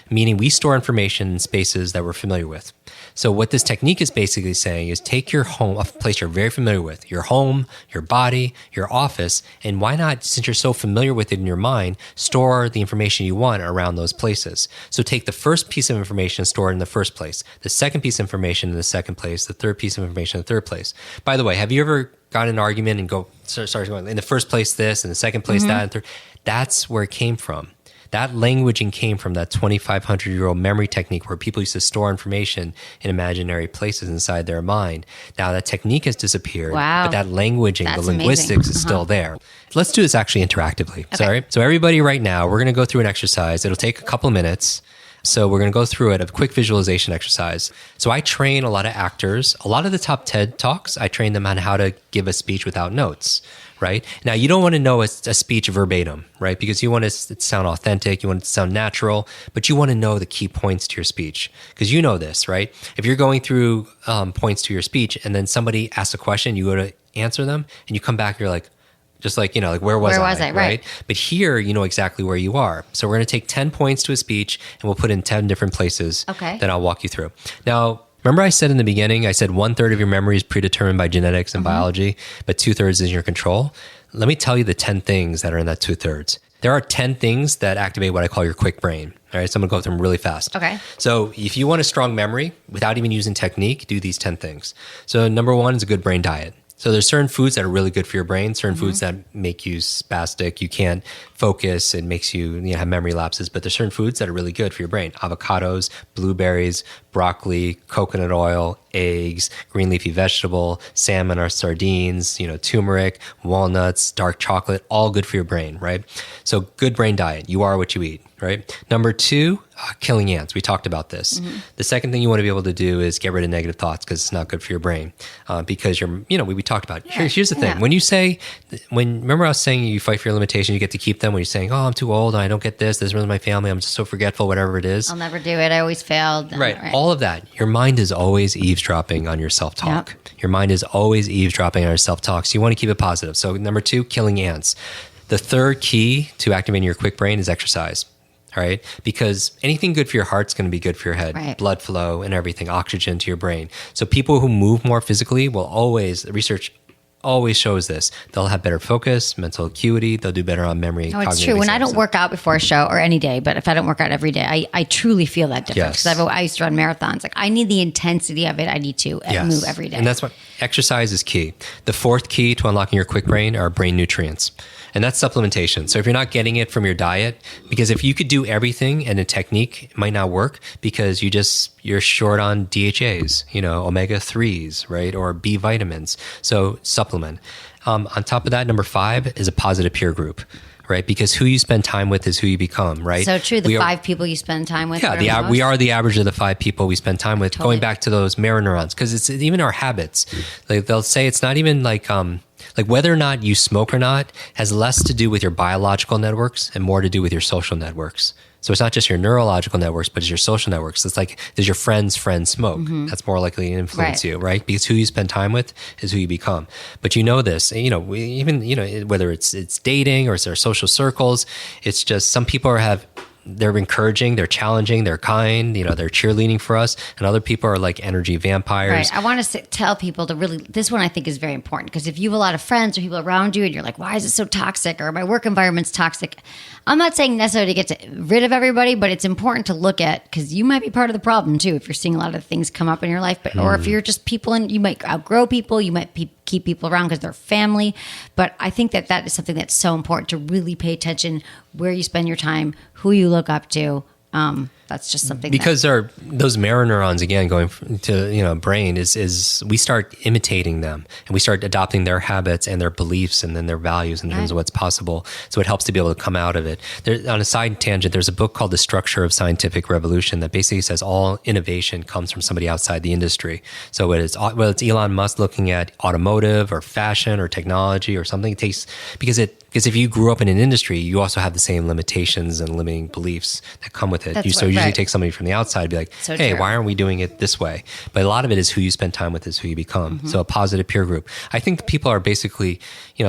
meaning we store information in spaces that we're familiar with. So what this technique is basically saying is take your home, a place you're very familiar with, your home, your body, your office, and why not, since you're so familiar with it in your mind, store the information you want around those places. So take the first piece of information and store it in the first place, the second piece of information in the second place, the third piece of information in the third place. By the way, have you ever got in an argument and start going, in the first place this, in the second place that, and third? That's where it came from. That languaging came from that 2,500-year-old memory technique where people used to store information in imaginary places inside their mind. Now that technique has disappeared, but that languaging, the linguistics is still there. Let's do this actually interactively. Okay. Sorry. So everybody right now, we're going to go through an exercise. It'll take a couple of minutes. So we're going to go through it, a quick visualization exercise. So I train a lot of actors. A lot of the top TED Talks, I train them on how to give a speech without notes. Right? Now, you don't want to know a speech verbatim, right? Because you want it to sound authentic, you want it to sound natural, but you want to know the key points to your speech. Because you know this, right? If you're going through points to your speech and then somebody asks a question, you go to answer them and you come back, you're like, just like, like, where was I? Right? But here, you know exactly where you are. So we're going to take 10 points to a speech and we'll put in 10 different places that I'll walk you through. Now, remember I said in the beginning, I said 1/3 of your memory is predetermined by genetics and biology, but 2/3 is in your control. Let me tell you the 10 things that are in that 2/3. There are 10 things that activate what I call your quick brain. All right, so I'm gonna go through them really fast. Okay. So if you want a strong memory without even using technique, do these 10 things. So number 1 is a good brain diet. So there's certain foods that are really good for your brain, certain foods that make you spastic, you can't focus, it makes you, have memory lapses, but there's certain foods that are really good for your brain. Avocados, blueberries, broccoli, coconut oil, eggs, green leafy vegetable, salmon or sardines, turmeric, walnuts, dark chocolate, all good for your brain, right? So good brain diet, you are what you eat, right? Number 2, killing ants. We talked about this. The second thing you want to be able to do is get rid of negative thoughts because it's not good for your brain because we talked about it. Here's the thing. When you say, remember I was saying you fight for your limitations, you get to keep them when you're saying, oh, I'm too old, I don't get this ruins my family, I'm just so forgetful, whatever it is. I'll never do it, I always failed. Right. All of that. Your mind is always eavesdropping on your self-talk. Yep. Your mind is always eavesdropping on your self-talk. So you want to keep it positive. So number 2, killing ants. The third key to activating your quick brain is exercise. All right. Because anything good for your heart's going to be good for your head, blood flow and everything, oxygen to your brain. So people who move more physically will always, research always shows this. They'll have better focus, mental acuity. They'll do better on memory. Oh, it's true. When I don't work out before a show or any day, but if I don't work out every day, I truly feel that difference. Because I used to run marathons. Like, I need the intensity of it. I need to move every day. And that's what exercise is key. The fourth key to unlocking your quick brain are brain nutrients. And that's supplementation. So if you're not getting it from your diet, because if you could do everything and a technique, it might not work because you're short on DHAs, omega-3s, right? Or B vitamins. So supplement. On top of that, number 5 is a positive peer group, right? Because who you spend time with is who you become, right? So true. The 5 people you spend time with. Yeah, we are the average of the 5 people we spend time with. Totally. Going back to those mirror neurons, because it's even our habits. Like they'll say it's not even like whether or not you smoke or not has less to do with your biological networks and more to do with your social networks. So it's not just your neurological networks, but it's your social networks. It's like, does your friend's friend smoke? Mm-hmm. That's more likely to influence you, right? Because who you spend time with is who you become. But you know this, whether it's dating or it's their social circles, it's just some people they're encouraging, they're challenging, they're kind, they're cheerleading for us. And other people are like energy vampires. Right. I want to tell people to really, this one I think is very important, because if you have a lot of friends or people around you and you're like, why is it so toxic? Or my work environment's toxic. I'm not saying necessarily to get rid of everybody, but it's important to look at, because you might be part of the problem too if you're seeing a lot of things come up in your life. But or if you're just people and you might outgrow people, you might keep people around because they're family. But I think that is something that's so important to really pay attention where you spend your time, who you look up to. That's just something because those mirror neurons, again, going to brain is we start imitating them and we start adopting their habits and their beliefs and then their values in terms of what's possible. So it helps to be able to come out of it. On a side tangent, there's a book called The Structure of Scientific Revolution that basically says all innovation comes from somebody outside the industry. So whether it's Elon Musk looking at automotive or fashion or technology or something, it takes because if you grew up in an industry, you also have the same limitations and limiting beliefs that come with it. You usually take somebody from the outside and be like, hey, why aren't we doing it this way? But a lot of it is who you spend time with is who you become. Mm-hmm. So a positive peer group. I think people are basically,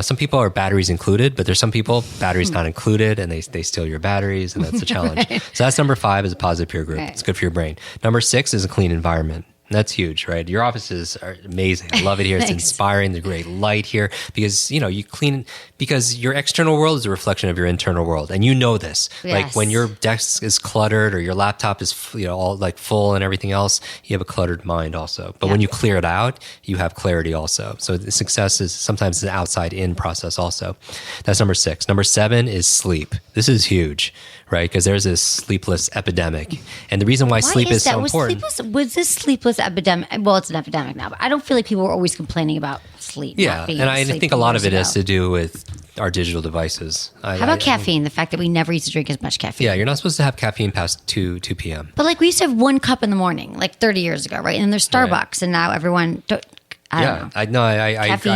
some people are batteries included, but there's some people batteries not included and they steal your batteries, and that's a challenge. So that's number 5 is a positive peer group. It's good for your brain. Number 6 is a clean environment. That's huge, right? Your offices are amazing. I love it here. It's inspiring. There's great light here because, you clean, because your external world is a reflection of your internal world. And you know this. Yes. Like when your desk is cluttered or your laptop is, all like full and everything else, you have a cluttered mind also. But when you clear it out, you have clarity also. So the success is sometimes an outside in process also. That's number 6. Number 7 is sleep. This is huge, right? Because there's this sleepless epidemic. And the reason why sleep is so important. Was this sleepless epidemic? Well, it's an epidemic now, but I don't feel like people were always complaining about sleep. Yeah, and I think a lot of it has to do with our digital devices. How about caffeine? The fact that we never used to drink as much caffeine. Yeah, you're not supposed to have caffeine past 2 p.m. But we used to have 1 cup in the morning, 30 years ago, right? And then there's Starbucks, and now everyone... I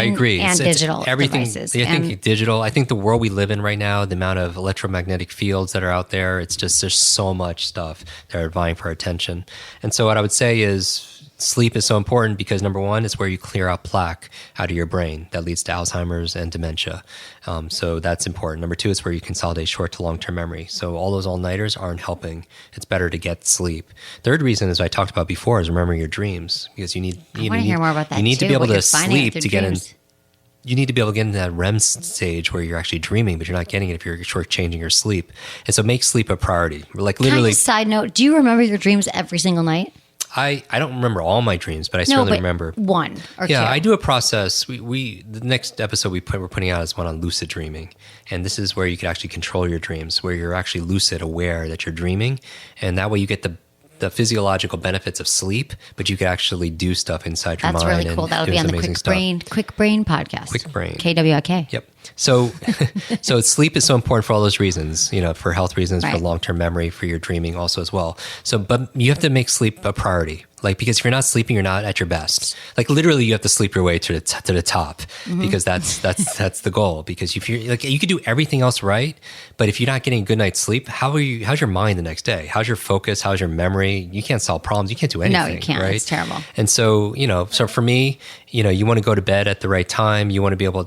agree. And digital everything. Devices. I think digital. I think the world we live in right now, the amount of electromagnetic fields that are out there, it's just there's so much stuff that are vying for attention. And so what I would say is sleep is so important because number 1 is where you clear out plaque out of your brain that leads to Alzheimer's and dementia. So that's important. Number 2 is where you consolidate short to long-term memory. So all those all-nighters aren't helping. It's better to get sleep. Third reason, as I talked about before, is remembering your dreams because you need. I want to hear more about that. You need to be able to sleep to get in. dreams. You need to be able to get into that REM stage where you're actually dreaming, but you're not getting it if you're shortchanging your sleep. And so make sleep a priority. Literally. Side note: do you remember your dreams every single night? I don't remember all my dreams, but I certainly remember 1 or 2. Yeah, I do a process. The next episode we're putting out is one on lucid dreaming, and this is where you can actually control your dreams, where you're actually lucid, aware that you're dreaming, and that way you get the physiological benefits of sleep, but you can actually do stuff inside your mind. That's really cool. That'll be on the Quick Brain podcast. Quick Brain. KWIK. Yep. So sleep is so important for all those reasons, for health reasons, for long-term memory, for your dreaming also as well. So, but you have to make sleep a priority. Because if you're not sleeping, you're not at your best. Literally, you have to sleep your way to the top because that's the goal. Because if you're you could do everything else right, but if you're not getting a good night's sleep, how's your mind the next day? How's your focus? How's your memory? You can't solve problems. You can't do anything. No, you can't. Right? It's terrible. And so so for me, you want to go to bed at the right time. You want to be able,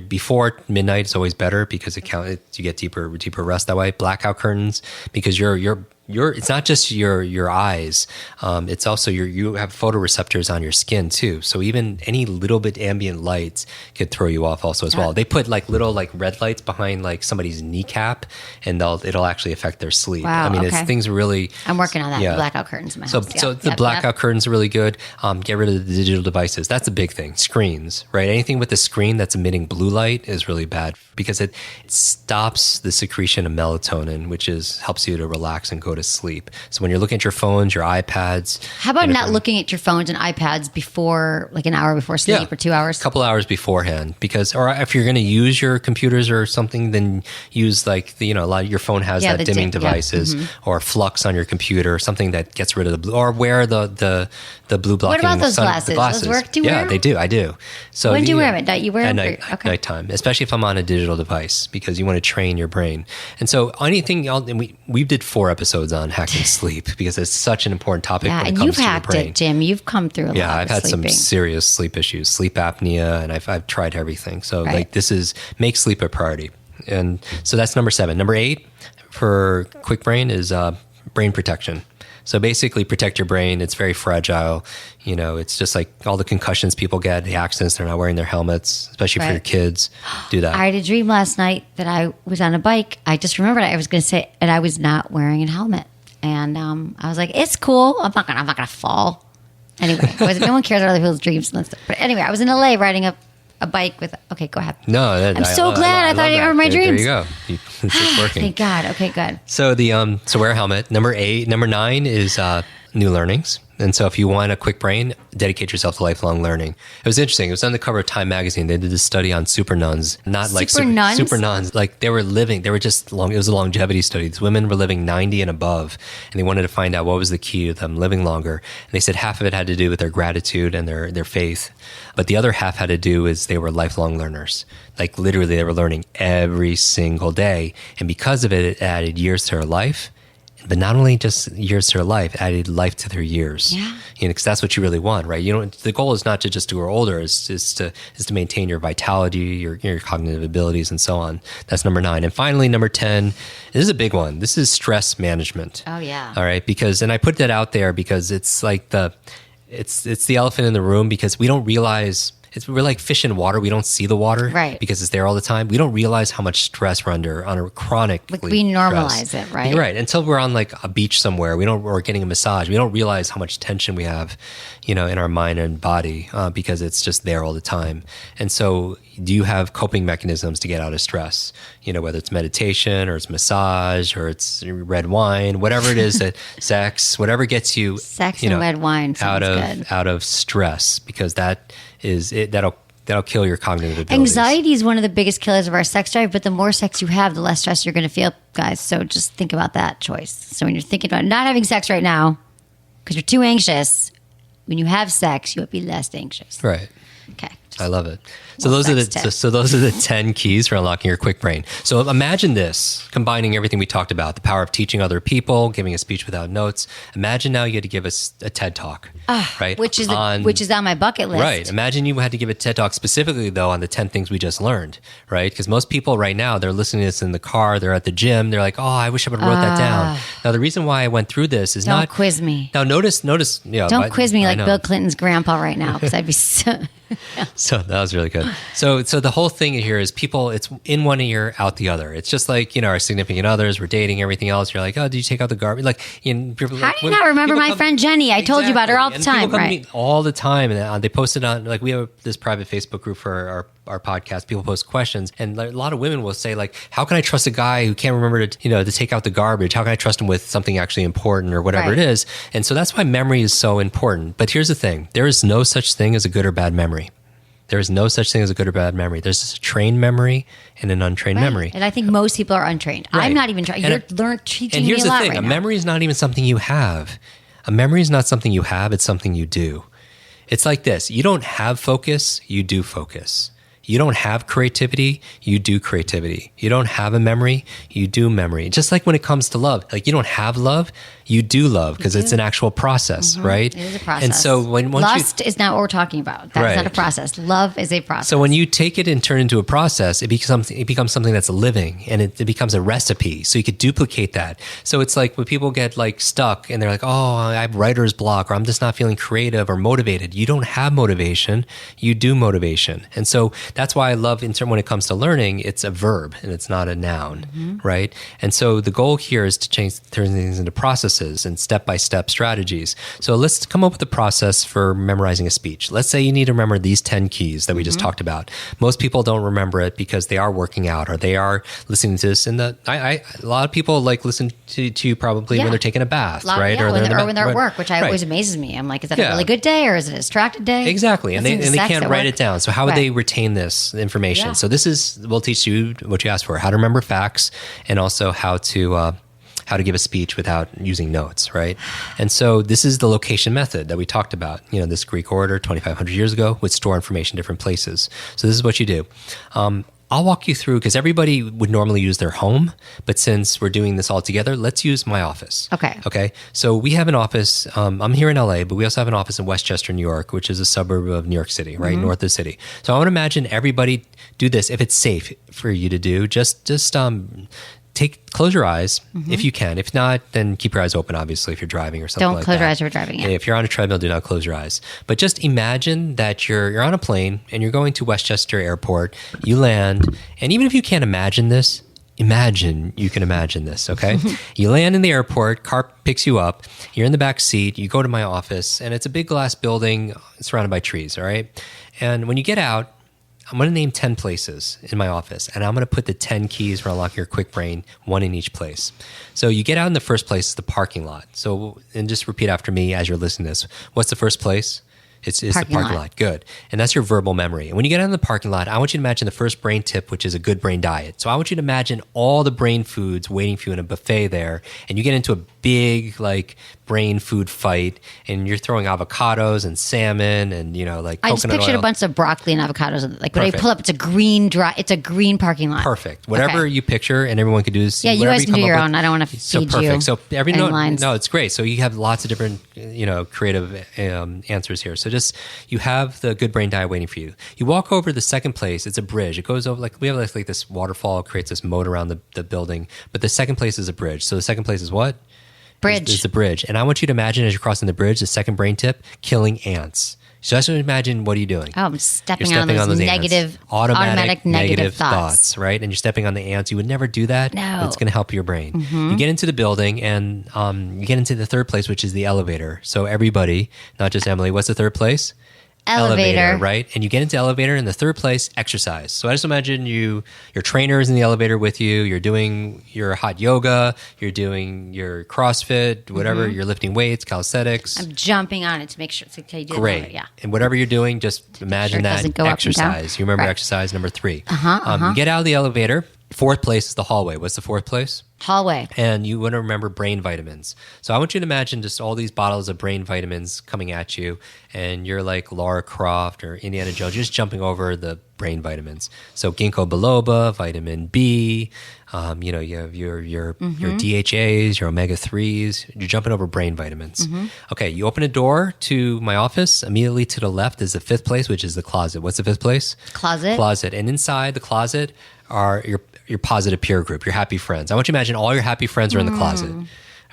before midnight is always better because you get deeper rest that way. Blackout curtains because your it's not just your eyes. It's also you have photoreceptors on your skin too. So even any little bit ambient lights could throw you off also as well. They put like little like red lights behind like somebody's kneecap, and it'll actually affect their sleep. Wow, I mean, okay. it's things really. I'm working on that. Yeah. Blackout curtains in my So, house. so the blackout curtains are really good. Get rid of the digital devices. That's a big thing. Screens, right? Anything with a screen that's emitting blue light is really bad because it stops the secretion of melatonin, which helps you to relax and go to sleep. So when you're looking at your phones, your iPads. How about not looking at your phones and iPads before, like an hour before sleep or 2 hours? A couple hours beforehand, or if you're going to use your computers or something, then use like a lot of your phone has that dimming devices or flux on your computer, something that gets rid of the blue, or wear the blue blocking. What about those glasses? The glasses? Those work? Do you wear them? They do. I do. So when do you wear them? At night? You wear at them? At nighttime, especially if I'm on a digital device, because you want to train your brain. And so anything else, and we did 4 episodes on hacking sleep because it's such an important topic. Yeah, when it and comes you've to your hacked brain. it, Jim. You've come through a lot. Yeah, I've had sleeping. some serious sleep issues, sleep apnea, and I've tried everything. So like this is make sleep a priority. And so that's number 7. Number 8 for Kwik Brain is brain protection. So basically protect your brain. It's very fragile. It's just like all the concussions people get, the accidents, they're not wearing their helmets, especially for your kids. Do that. I had a dream last night that I was on a bike. I just remembered I was going to say, and I was not wearing a helmet. And I was like, it's cool. I'm not gonna fall. Anyway, no one cares about other people's dreams and stuff. But anyway, I was in LA riding a bike with. Okay, go ahead. No, I'm so glad. I thought you remember my dreams. There you go. It's working. Thank God. Okay, good. So so wear a helmet. Number 9 is new learnings. And so if you want a Kwik Brain, dedicate yourself to lifelong learning. It was interesting. It was on the cover of Time magazine. They did this study on super nuns, not like super nuns. Like they were just long. It was a longevity study. These women were living 90 and above, and they wanted to find out what was the key to them living longer. And they said half of it had to do with their gratitude and their faith, but the other half had to do is they were lifelong learners. Like literally, they were learning every single day, and because of it, it added years to their life. But not only just years to their life, added life to their years. Yeah. Because that's what you really want, right? The goal is not to just grow older; is to maintain your vitality, your cognitive abilities, and so on. That's number 9. And finally, number 10. This is a big one. This is stress management. Oh yeah. All right, and I put that out there because it's like it's the elephant in the room because we don't realize. We're like fish in water. We don't see the water, right? Because it's there all the time. We don't realize how much stress we're under on a chronic. Like we normalize it, right? Right. Until we're on like a beach somewhere, we're getting a massage. We don't realize how much tension we have, in our mind and body because it's just there all the time. And so, do you have coping mechanisms to get out of stress? Whether it's meditation or it's massage or it's red wine, whatever it is that sex, whatever gets you, and red wine out of stress, because that is it. That'll kill your cognitive abilities. Anxiety is one of the biggest killers of our sex drive, but the more sex you have, the less stress you're going to feel, guys. So just think about that choice. So when you're thinking about not having sex right now because you're too anxious, when you have sex, you'll be less anxious. Right. Okay. I love it. So those are the 10 keys for unlocking your Kwik Brain. So imagine this, combining everything we talked about, the power of teaching other people, giving a speech without notes. Imagine now you had to give us a TED Talk, right? Which is on my bucket list. Right. Imagine you had to give a TED Talk specifically, though, on the 10 things we just learned, right? Because most people right now, they're listening to this in the car, they're at the gym, they're like, oh, I wish I would have wrote that down. Now, the reason why I went through this is Don't quiz me. Now, notice. Don't quiz me like Bill Clinton's grandpa right now, because I'd be so... So that was really good. So the whole thing here is people, it's in one ear, out the other. It's just like, our significant others, we're dating, everything else. You're like, oh, did you take out the garbage? Like, how do you not remember my friend Jenny? I told you about her all the time, people come right? To me all the time. And they posted on, like, we have this private Facebook group for our podcast. People post questions. And a lot of women will say, like, how can I trust a guy who can't remember to take out the garbage? How can I trust him with something actually important or whatever it is? And so that's why memory is so important. But here's the thing. There is no such thing as a good or bad memory. There is no such thing as a good or bad memory. There's a trained memory and an untrained memory. And I think most people are untrained. Right. I'm not even trained. You're teaching me a lot right now. And here's the thing. A memory is not even something you have. A memory is not something you have. It's something you do. It's like this. You don't have focus. You do focus. You don't have creativity, you do creativity. You don't have a memory, you do memory. Just like when it comes to love, like you don't have love, you do love because it's an actual process, right? It is a process. And so once lust is not what we're talking about. That's not a process. Love is a process. So when you take it and turn it into a process, it becomes something that's living, and it becomes a recipe. So you could duplicate that. So it's like when people get like stuck and they're like, oh, I have writer's block, or I'm just not feeling creative or motivated. You don't have motivation, you do motivation. And so that's why I love when it comes to learning, it's a verb and it's not a noun, right? And so the goal here is to turn things into processes and step-by-step strategies. So let's come up with a process for memorizing a speech. Let's say you need to remember these 10 keys that we just talked about. Most people don't remember it because they are working out or they are listening to this. And a lot of people like listen to you probably when they're taking a bath, right? Yeah, or when they're at work, which always amazes me. I'm like, is that a really good day or is it a distracted day? Exactly. And they can't write it down. So how would they retain this information? Yeah. So we'll teach you what you asked for, how to remember facts and also how to give a speech without using notes, right? And so this is the location method that we talked about. This Greek orator 2,500 years ago would store information in different places. So this is what you do. I'll walk you through, because everybody would normally use their home, but since we're doing this all together, let's use my office. Okay. So we have an office. I'm here in LA, but we also have an office in Westchester, New York, which is a suburb of New York City, right? North of the city. So I want to imagine everybody do this. If it's safe for you to do, just close your eyes if you can. If not, then keep your eyes open, obviously, if you're driving or something like that. Don't close your eyes if you're driving. If you're on a treadmill, do not close your eyes. But just imagine that you're on a plane and you're going to Westchester Airport. You land, and even if you can't imagine this, imagine you can imagine this, okay? You land in the airport, car picks you up, you're in the back seat, you go to my office, and it's a big glass building surrounded by trees, all right? And when you get out, I'm going to name 10 places in my office, and I'm going to put the 10 keys for unlocking your quick brain, one in each place. So you get out in the first place, the parking lot. And just repeat after me as you're listening to this. What's the first place? It's the parking lot. Good. And that's your verbal memory. And when you get out in the parking lot, I want you to imagine the first brain tip, which is a good brain diet. So I want you to imagine all the brain foods waiting for you in a buffet there, and you get into a big brain food fight, and you're throwing avocados and salmon and coconut I just pictured oil. a bunch of broccoli and avocados. When I pull up, it's a green parking lot. Perfect. Whatever you picture, and everyone can do this. Yeah, you guys can do your own. I don't want to feed you. So no, it's great. So you have lots of different creative answers here. So you have the good brain diet waiting for you. You walk over to the second place. It's a bridge. It goes over we have this waterfall, creates this moat around the building. But the second place is a bridge. So the second place is what? Bridge. It's the bridge. And I want you to imagine as you're crossing the bridge, the second brain tip, killing ants. So just imagine, what are you doing? Oh, I'm stepping on those negative, automatic negative thoughts, right? And you're stepping on the ants. You would never do that. No. But it's going to help your brain. You get into the building, and you get into the third place, which is the elevator. So everybody, not just Emily, what's the third place? Elevator, right? And you get into elevator, in the third place, exercise. So I just imagine your trainer is in the elevator with you. You're doing your hot yoga. You're doing your CrossFit, whatever. You're lifting weights, calisthenics. I'm jumping on it to make sure it's okay. Great. Yeah. And whatever you're doing, just imagine that exercise. You remember exercise number 3. You get out of the elevator. Fourth place is the hallway. What's the fourth place? Hallway. And you want to remember brain vitamins. So I want you to imagine just all these bottles of brain vitamins coming at you, and you're like Lara Croft or Indiana Jones, you're just jumping over the brain vitamins. So ginkgo biloba, vitamin B, you have your DHAs, your omega-3s. You're jumping over brain vitamins. Okay, you open a door to my office. Immediately to the left is the fifth place, which is the closet. What's the fifth place? Closet. And inside the closet are your positive peer group, your happy friends. I want you to imagine all your happy friends are in the closet. All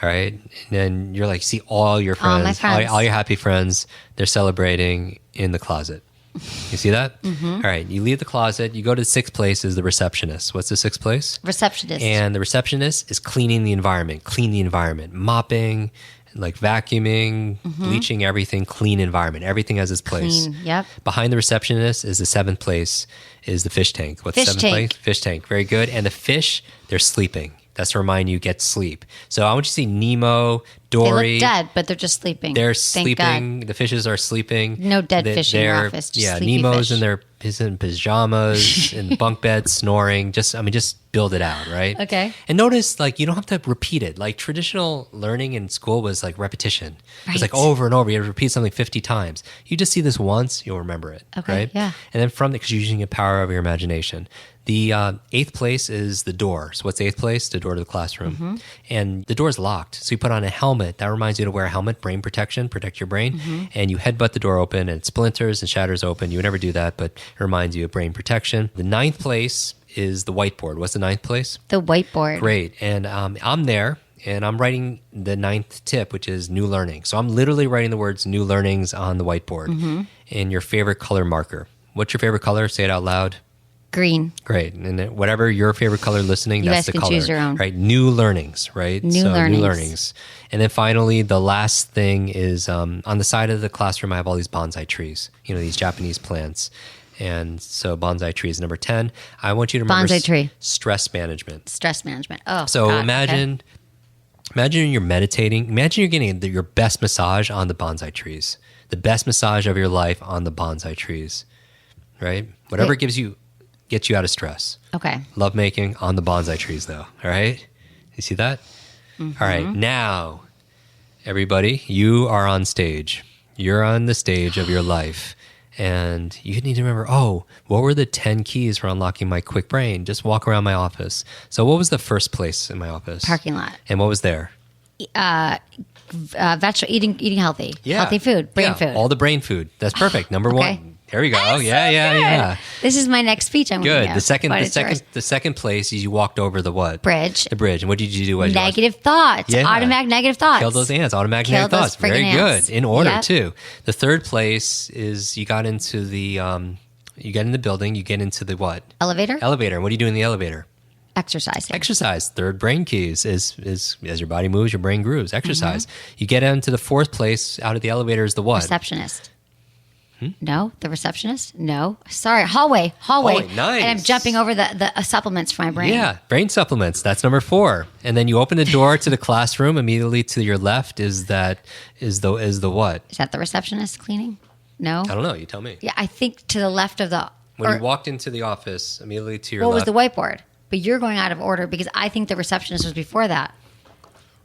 right. And then you're like, see all your friends, my friends. all your happy friends, they're celebrating in the closet. You see that? All right. You leave the closet. You go to the sixth place is the receptionist. What's the sixth place? Receptionist. And the receptionist is cleaning the environment, mopping, vacuuming, bleaching everything, clean environment. Everything has its place. Clean, yep. Behind the receptionist is the seventh place is the fish tank. What's the seventh place? Fish tank. Very good. And the fish, they're sleeping. That's to remind you, get sleep. So I want you to see Nemo, Dory. They look dead, but they're just sleeping. They're Thank sleeping. God. The fishes are sleeping. No dead fish in your office. Just sleepy Nemo's fish. in pajamas, in bunk beds, snoring. Just build it out, right? Okay. And notice, like, you don't have to repeat it. Like, traditional learning in school was like repetition. It's like Right. over and over. You have to repeat something 50 times. You just see this once, you'll remember it, Okay, right? yeah. And then from because you're using the power of your imagination. The eighth place is the door. So what's the eighth place? The door to the classroom. Mm-hmm. And the door is locked. So you put on a helmet. That reminds you to wear a helmet, brain protection, protect your brain. Mm-hmm. And you headbutt the door open and it splinters and shatters open. You would never do that, but it reminds you of brain protection. The ninth place is the whiteboard. What's the ninth place? The whiteboard. Great. And I'm there and I'm writing the ninth tip, which is new learning. So I'm literally writing the words new learnings on the whiteboard and your favorite color marker. What's your favorite color? Say it out loud. Green. Great. And then whatever your favorite color listening, You that's guys the can color. choose your own. Right. New learnings, right? New New learnings. learnings. And then finally, the last thing is on the side of the classroom, I have all these bonsai trees, these Japanese plants. And so bonsai tree is number 10. I want you to remember Bonsai tree. Stress management. Stress management. Oh, So God. imagine you're meditating. Imagine you're getting your best massage on the bonsai trees. The best massage of your life on the bonsai trees, right? Whatever Wait. gets you out of stress. Okay. Love making on the bonsai trees, though. All right? You see that? All right. Now, everybody, you are on stage. You're on the stage of your life. And you need to remember, what were the 10 keys for unlocking my quick brain? Just walk around my office. So what was the first place in my office? Parking lot. And what was there? Vegetable eating healthy. Healthy food. Brain food. All the brain food. That's perfect. Number Okay. one. There we go. That's Yeah, so yeah, good. yeah. This is my next speech. I'm Good. gonna The second place is you walked over the what? Bridge. The bridge. And what did you do? As you walked? Negative thoughts. Yeah. Automatic negative thoughts. Kill those ants. Automatic Kill negative those thoughts. Very friggin' good. ants. In order Yep. too. The third place is you got into the you get in the building. You get into the what? Elevator. Elevator. And what do you do in the elevator? Exercising. Exercise. Third brain keys is as your body moves, your brain grooves. Exercise. You get into the fourth place out of the elevator is the what? Receptionist. No, the receptionist. No, sorry, hallway. Hallway, nice. And I'm jumping over the supplements for my brain. Yeah, brain supplements. That's number 4. And then you open the door to the classroom. Immediately to your left is the what? Is that the receptionist cleaning? No. I don't know. You tell me. Yeah, I think to the left of the. When you walked into the office, immediately to your what was left. the whiteboard? But you're going out of order because I think the receptionist was before that.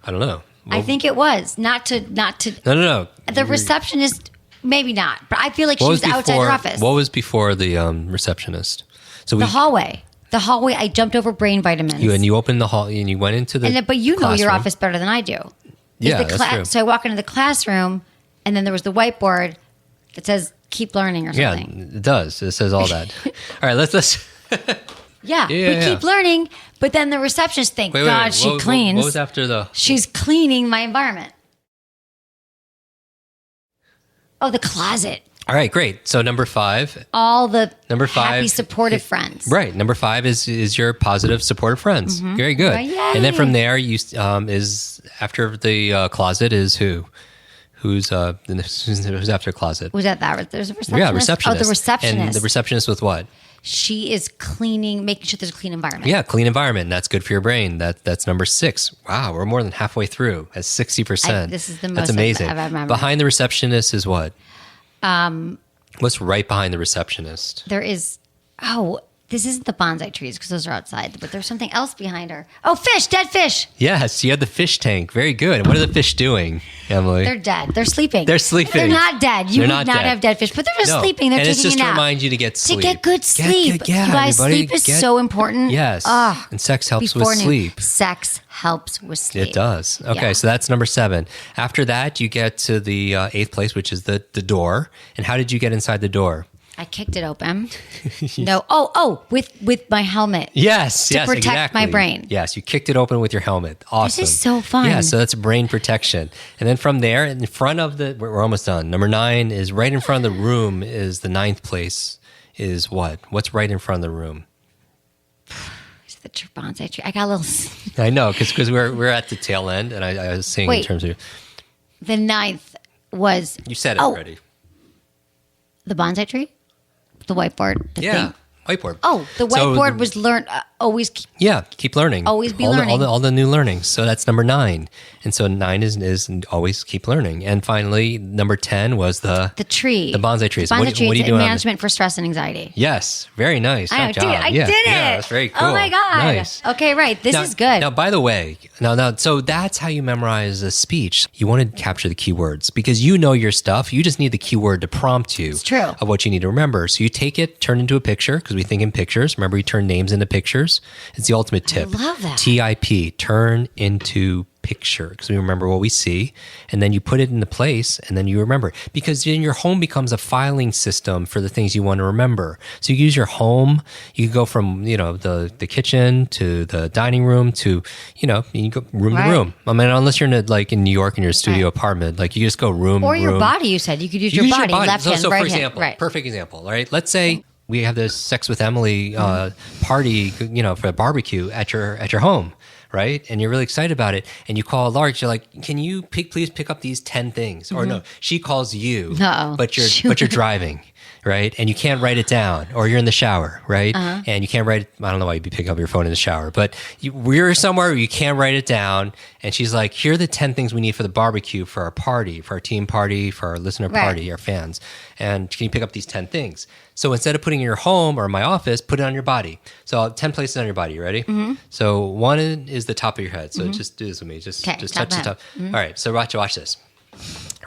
I don't know. I think it was not to. No. The receptionist, maybe not, but I feel like she was outside her office. What was before the receptionist? So The hallway. The hallway. I jumped over brain vitamins. you opened the hall and you went into the. But you know your classroom. office better than I do. Yeah, that's true. So I walk into the classroom, and then there was the whiteboard that says "Keep learning" or Yeah, something. it does. It says all that. All right, let's. Yeah, Yeah. keep learning. But then the receptionist, thank Wait, God, wait. she cleans. What was after the? She's cleaning my environment. Oh, the closet. All right, great. So number 5. All the Number 5. happy, supportive friends. Right. Number 5 is your positive, supportive friends. Very good. Right, yay. And then from there, you is after the closet is who? Who's after closet? Was that? There's a receptionist. Yeah, receptionist. Oh, the receptionist. And the receptionist with what? She is cleaning, making sure there's a clean environment. Yeah, clean environment. That's good for your brain. That's number 6. Wow, we're more than halfway through. That's 60%. This is the That's most amazing. I've ever. Behind the receptionist is what? What's right behind the receptionist? There is. Oh, this isn't the bonsai trees because those are outside, but there's something else behind her. Oh, fish, dead fish. Yes, you have the fish tank. Very good. And what are the fish doing, Emily? They're dead. They're sleeping. They're sleeping. They're not dead. You They're would not not dead. have dead fish, but they're just No. sleeping. They're and it's taking just a to nap. remind you to get sleep. To get good sleep. Yeah, you guys, everybody, sleep is so important. Yes. Ah, and sex helps before with noon. sleep. Sex helps with sleep. It does. Okay, Yeah. so that's number 7. After that, you get to the 8th place, which is the door. And how did you get inside the door? I kicked it open. No. With my helmet. Yes, To protect exactly. my brain. Yes, you kicked it open with your helmet. Awesome. is so fun. Yeah, so that's brain protection. And then from there, in front of we're almost done. Number 9 is right in front of the room is the 9th place is what? What's right in front of the room? Is the bonsai tree? I got a little. I know, because we're at the tail end, and I was saying in Wait. terms of... The 9th was. You said it Oh, already. The bonsai tree? The whiteboard? The Yeah, thing? whiteboard. Oh, the So whiteboard was learned. always keep learning. Always be all learning. all the new learnings. So that's number 9. And so 9 is always keep learning. And finally, number 10 was the tree. The bonsai tree. The So bonsai tree what are you is doing? management for stress and anxiety. Yes. Very nice. I Good did it. job. I did it. Yeah, that's very cool. Oh my God. Nice. Okay, right. This is good. Now, by the way, so that's how you memorize a speech. You want to capture the keywords because you know your stuff. You just need the keyword to prompt you It's true. of what you need to remember. So you take it, turn it into a picture because we think in pictures. Remember, you turn names into pictures. It's the ultimate tip. I love that. TIP, turn into picture because we remember what we see, and then you put it into place, and then you remember, because then your home becomes a filing system for the things you want to remember. So you use your home. You can go from the kitchen to the dining room to you can go room to room. I mean, unless you're in New York in your studio apartment, like you just go room or your room. body. You said you could use your body. Left hand, so right for example, hand. Right. Perfect example. Right. Let's say we have this Sex with Emily party, for a barbecue at your home. Right? And you're really excited about it. And you call Lark. You're like, can you please pick up these 10 things? Or no, she calls you, but you're driving, right? And you can't write it down, or you're in the shower, right? And you can't write it. I don't know why you'd be picking up your phone in the shower, but we're somewhere where you can't write it down. And she's like, here are the 10 things we need for the barbecue, for our party, for our team party, for our listener party, our fans. And can you pick up these 10 things? So instead of putting it in your home or in my office, put it on your body. So 10 places on your body. You ready? So 1 is the top of your head. So just do this with me. Just touch the top. All right. So watch this.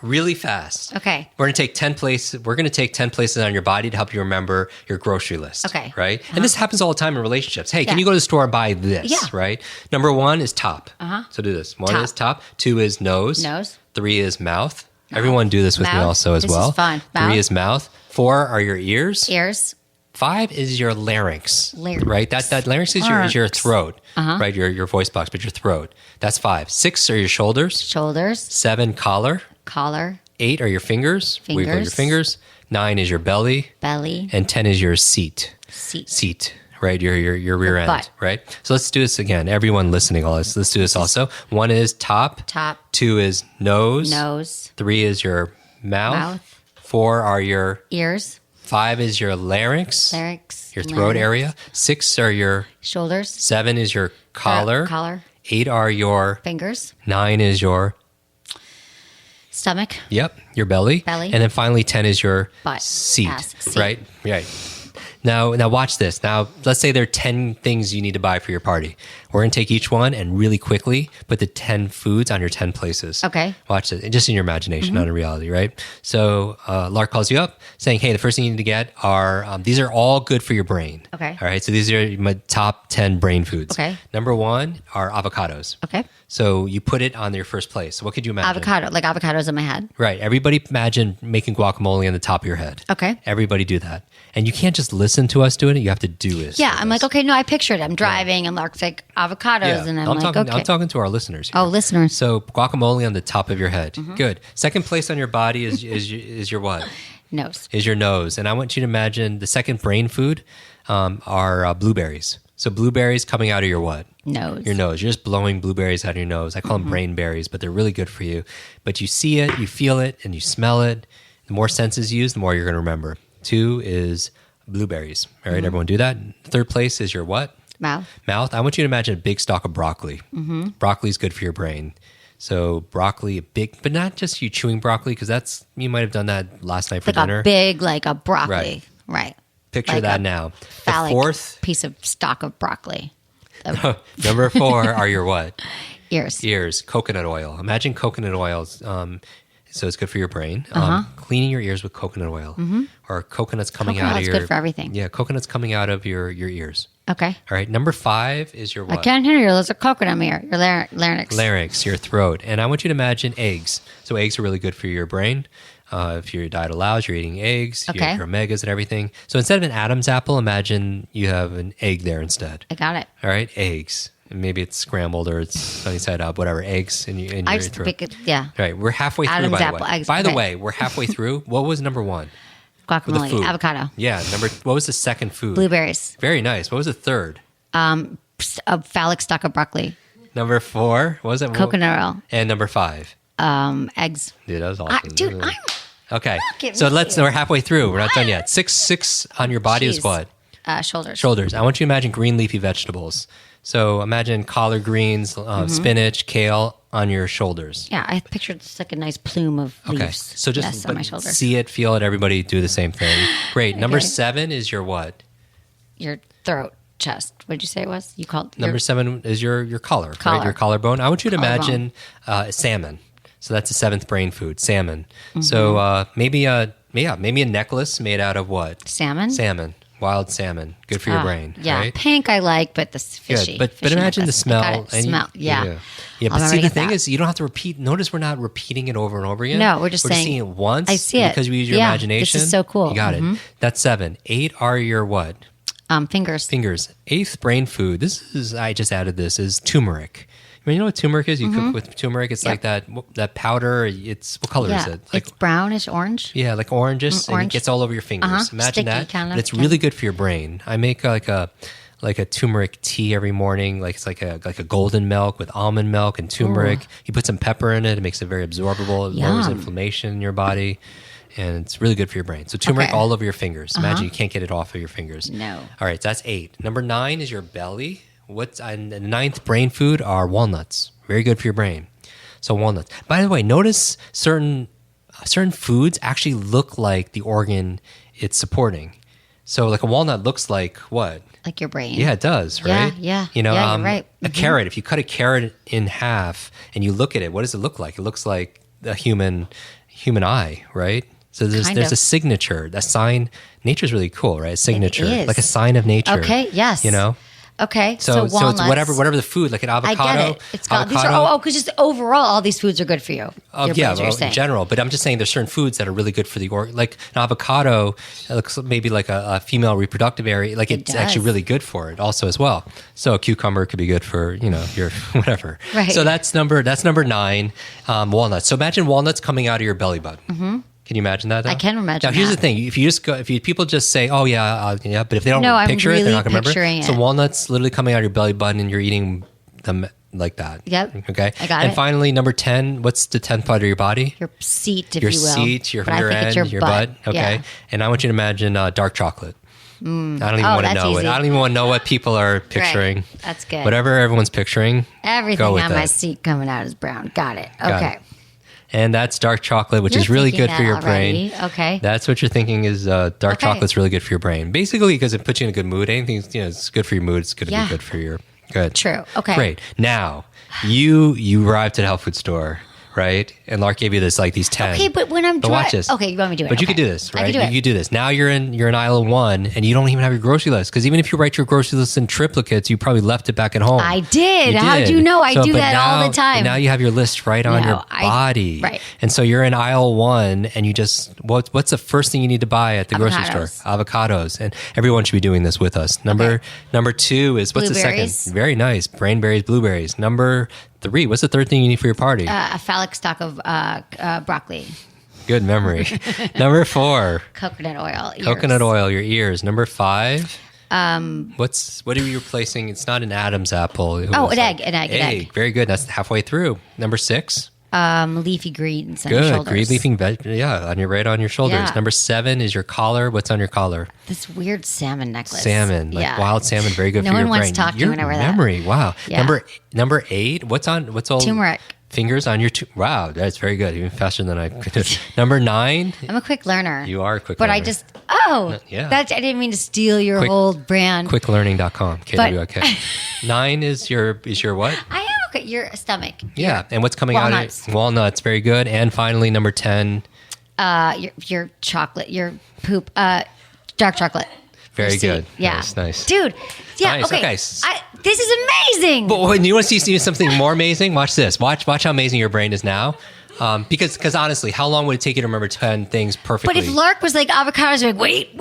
Really fast. Okay. We're going to take 10 places. We're going to take 10 places on your body to help you remember your grocery list. Okay. Right? And this happens all the time in relationships. Hey, can you go to the store and buy this? Yeah. Right? Number 1 is top. So do this. 1 is top. 2 is nose. 3 is mouth. Everyone do this with me also as well. This is fun. 3 is mouth. 4 are your ears. Ears. 5 is your larynx. Right? That larynx is your throat. Right? Your voice box, but your throat. That's 5. 6 are your shoulders. 7, collar. 8 are your fingers. Wiggle your fingers. 9 is your belly. And 10 is your seat. Right? Your rear end. Butt. Right? So let's do this again. Everyone listening, all this. Let's do this also. 1 is top. 2 is nose. 3 is your mouth. 4 are your ears. 5 is your larynx. Your throat area. 6 are your shoulders. 7 is your collar. 8 are your fingers. 9 is your stomach. Yep, your belly. And then finally 10 is your butt. Seat. Seat. Right? Now watch this. Now let's say there are 10 things you need to buy for your party. We're going to take each one and really quickly put the 10 foods on your 10 places. Okay. Watch this. Just in your imagination, not in reality, right? So Lark calls you up saying, hey, the first thing you need to get are, these are all good for your brain. Okay. All right. So these are my top 10 brain foods. Okay. Number 1 are avocados. Okay. So you put it on your first place. So what could you imagine? Avocado, like avocados in my head. Right. Everybody imagine making guacamole on the top of your head. Okay. Everybody do that. And you can't just listen to us doing it. You have to do it. Yeah. I'm like, okay, no, I pictured it. I'm driving and Lark's like avocados. And I'm like, okay. I'm talking to our listeners here. Oh, listeners. So guacamole on the top of your head. Good. Second place on your body is your what? Nose. Is your nose. And I want you to imagine the second brain food are blueberries. So blueberries coming out of your what? Nose. Your nose. You're just blowing blueberries out of your nose. I call them brain berries, but they're really good for you. But you see it, you feel it, and you smell it. The more senses you use, the more you're going to remember. 2 is blueberries. All right, everyone do that. Third place is your what? Mouth. I want you to imagine a big stalk of broccoli. Broccoli is good for your brain. So broccoli, a big, but not just you chewing broccoli, because you might have done that last night for dinner. Like a broccoli. Right. Picture like that now. The Phallic fourth piece of stalk of broccoli. Number 4 are your what? Ears. Coconut oil. Imagine coconut oils. So it's good for your brain. Cleaning your ears with coconut oil, or coconuts coming out of your. Coconut's good for everything. Yeah, coconuts coming out of your ears. Okay. All right. Number 5 is your what? I can't hear you. There's a coconut here. Your larynx. Larynx, your throat. And I want you to imagine eggs. So eggs are really good for your brain. If your diet allows, you're eating eggs. You have your omegas and everything. So instead of an Adam's apple, imagine you have an egg there instead. I got it. All right. Eggs. And maybe it's scrambled or it's sunny side up, whatever. Eggs in your throat. Yeah. All right. We're halfway through, Adam's by the apple, way. eggs. By the way, we're halfway through. What was number 1? Guacamole. Avocado. Yeah. What was the second food? Blueberries. Very nice. What was the third? A phallic stalk of broccoli. Number 4. What was it? Coconut oil. And number 5. Eggs. Dude, that was awesome. Dude, I'm... Okay. So we're halfway through. We're not done yet. 6 on your body is what? Shoulders. Shoulders. I want you to imagine green leafy vegetables. So imagine collard greens, spinach, kale on your shoulders. Yeah, I pictured just like a nice plume of leaves. Okay. So just on my shoulder. see it, feel it. Everybody do the same thing. Great. Number 7 is your what? Your throat, chest. What did you say it was? You called Number 7 is your collar, right? Your collarbone. I want you to imagine salmon. So that's the 7th brain food, salmon. So maybe a necklace made out of what? Salmon. Salmon. Wild salmon, good for your brain. Yeah, right? pink I like, but this fishy. Good. But imagine the smell. Smell. Yeah. But see, the thing is, you don't have to repeat. Notice we're not repeating it over and over again. No, we're just saying, seeing it once. I see it because we use your imagination. This is so cool. You got it. That's 7. 8 are your what? Fingers. 8th brain food. I just added this is turmeric. You know what turmeric is? You cook with turmeric. It's like that powder. It's what color is it? Like it's brownish orange. Yeah, like orangish, and it gets all over your fingers. Imagine sticky, that. kind of. It's really good for your brain. I make like a turmeric tea every morning. Like it's like a golden milk with almond milk and turmeric. Ooh. You put some pepper in it. It makes it very absorbable. It lowers inflammation in your body. And it's really good for your brain. So turmeric all over your fingers. Imagine you can't get it off of your fingers. No. All right, so that's 8. Number 9 is your belly. What's the 9th brain food are walnuts. Very good for your brain. So walnuts. By the way, notice certain foods actually look like the organ it's supporting. So like a walnut looks like what? Like your brain. Yeah, it does, right? Yeah. You know, you're right. A carrot. If you cut a carrot in half and you look at it, what does it look like? It looks like a human eye, right? So there's a signature, a sign. Nature's really cool, right? A signature, like a sign of nature. Okay. Yes. You know. Okay. So walnuts. it's whatever the food, like an avocado. I get it. It's got these are because just overall, all these foods are good for you. In general. But I'm just saying there's certain foods that are really good for the organ. Like an avocado, it looks maybe like a female reproductive area. Like it's actually really good for it also as well. So a cucumber could be good for your whatever. Right. So that's number 9. Walnuts. So imagine walnuts coming out of your belly button. Mm-hmm. Can you imagine that? Though? I can imagine. Now, here's the thing: people just say, "Oh yeah," but if they don't picture it, they're not going to remember. So walnuts literally coming out of your belly button, and you're eating them like that. Yep. Okay. I got it. And finally, number 10. What's the 10th part of your body? Your seat, if you will. Your seat, your rear end, your butt. Okay. Yeah. And I want you to imagine dark chocolate. I don't even want to know it. I don't even want to know what people are picturing. Right. That's good. Whatever everyone's picturing. Everything on my seat coming out is brown. Got it. Okay. Got it. And that's dark chocolate, which is really good for your brain. Okay. That's what you're thinking is dark chocolate's really good for your brain. Basically, because it puts you in a good mood. Anything, it's good for your mood. It's going to be good for your good. True. Okay. Great. Now, you arrived at a health food store, right? And Lark gave you these 10. Okay, but when I'm watch this. Okay, you want me to do it. But you can do this, right? I can do it. You do this. Now you're in aisle 1 and you don't even have your grocery list. Because even if you write your grocery list in triplicates, you probably left it back at home. I did. How'd you know? I do that all the time. Now you have your list right on your body. Right. And so you're in aisle 1 and you just, what's the first thing you need to buy at the grocery store? Avocados. And everyone should be doing this with us. Number 2 is, what's the second? Very nice. Brainberries, blueberries. Number 3, what's the third thing you need for your party? A phallic stalk of broccoli. Good memory. Number 4. Coconut oil. Ears. Coconut oil, your ears. Number 5. What are you replacing? It's not an Adam's apple. An egg. An egg. Very good. That's halfway through. Number 6. Leafy greens on your shoulders. Green leafy on your shoulders. Yeah. Number 7 is your collar. What's on your collar? This weird salmon necklace. Salmon, wild salmon, very good for your brain. No one wants to talk to me when I wear that. Memory, wow. Yeah. Number 8, what's all turmeric. Fingers on your wow, that's very good. Even faster than I could do. Number 9. I'm a quick learner. You are a quick learner. But I just I didn't mean to steal your whole brand. Quicklearning.com. KWIK. 9 is your what? I am okay. Your stomach. Yeah. And what's coming walnuts. out of it? Walnuts. Very good. And finally, number 10. Your chocolate, your poop, dark chocolate. Very good. Yeah. Nice. Dude. Yeah. Nice. Okay. This is amazing. But when you want to see something more amazing, watch this. Watch how amazing your brain is now. Because honestly, how long would it take you to remember 10 things perfectly? But if Lark was like avocados, like wait,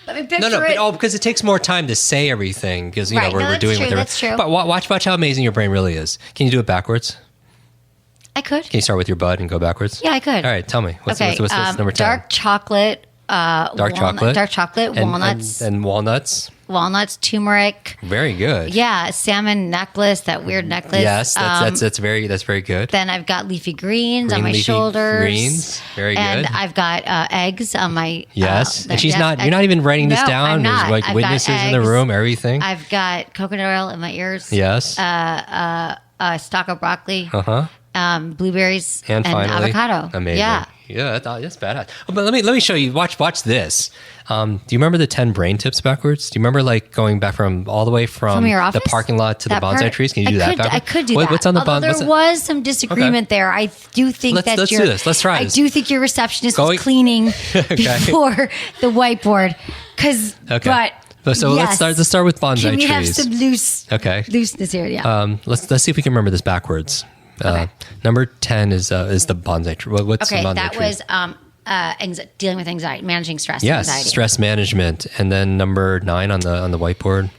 let me picture it. But because it takes more time to say everything because we're doing true, with that's true. But watch how amazing your brain really is. Can you do it backwards? I could. Can you start with your butt and go backwards? Yeah, I could. All right, tell me. What's this? Number 10. Dark chocolate dark chocolate, walnuts, and walnuts, turmeric. Very good. Yeah, salmon necklace, that weird necklace. Yes, that's very good. Then I've got leafy greens on my shoulders. Greens, very good. And I've got eggs on my. Yes, and she's not. You're not even writing this down. I'm not. There's like witnesses in the room. Everything. I've got coconut oil in my ears. Yes. A stalk of broccoli. Blueberries and finally, avocado. Amazing. Yeah, that's badass. Oh, but let me show you. Watch this. Do you remember the 10 brain tips backwards? Do you remember like going back all the way from your office? The parking lot to the bonsai trees? Can you do that backwards? I could do that. What's on the Although there was some disagreement there. I do think let's do this. Let's try this. I do think your receptionist was cleaning before the whiteboard. So yes. let's start with bonsai trees. Can we have some looseness here? Yeah. Let's see if we can remember this backwards. Number 10 is the bonsai tree. What's the bonsai that tree? was dealing with anxiety, managing stress. Yes, anxiety. stress management. And then number 9 on the whiteboard.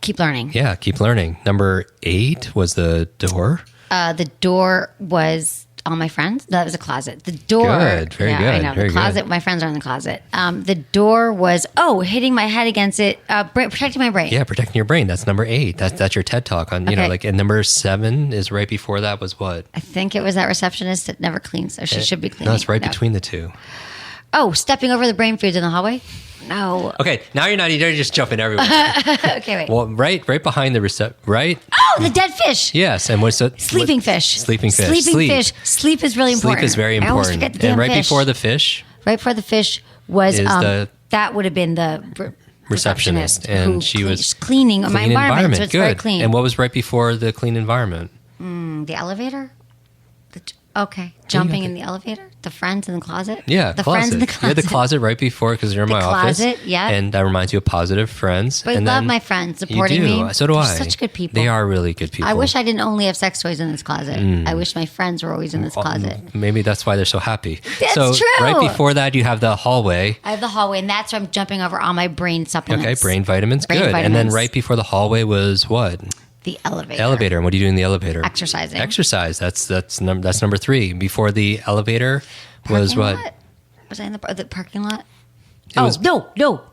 Keep learning. Yeah, keep learning. Number 8 was the door. The door was all my friends. That was a closet. The door. Good, very good. I know very the closet. Good. My friends are in the closet. The door was hitting my head against it, protecting my brain. Yeah, protecting your brain. That's number 8. That's your TED talk on and number 7 is right before that was what? I think it was that receptionist that never cleans, so she should be cleaning. No, it's right between the two. Oh, stepping over the brain foods in the hallway. No. Okay, now you're just jumping everywhere. Okay, wait. Well, right behind the right. Oh, the dead fish. Yes, and what's the sleeping fish? Sleeping fish. Fish. Sleep is really important. Sleep is very important. I always forget the damn and right fish. before the fish. Right before the fish was that would have been the receptionist, and she was cleaning my environment. So it's good. Very clean. And what was right before the clean environment? The elevator. Jumping in the elevator. The friends in the closet. Yeah, the closet. friends in the closet. Yeah, the closet right before because you're in my office. The closet, yeah. And that reminds you of positive friends. But I love my friends supporting me. So do I. They're such good people. They are really good people. I wish I didn't only have sex toys in this closet. I wish my friends were always in this closet. Maybe that's why they're so happy. That's true. Right before that, you have the hallway. I have the hallway, and that's where I'm jumping over all my brain supplements. Okay, brain vitamins, good. And then right before the hallway was what? The elevator. Elevator. And what do you do in the elevator? Exercising. Exercise. That's number 3. Before the elevator was what? Was I in the parking lot? No,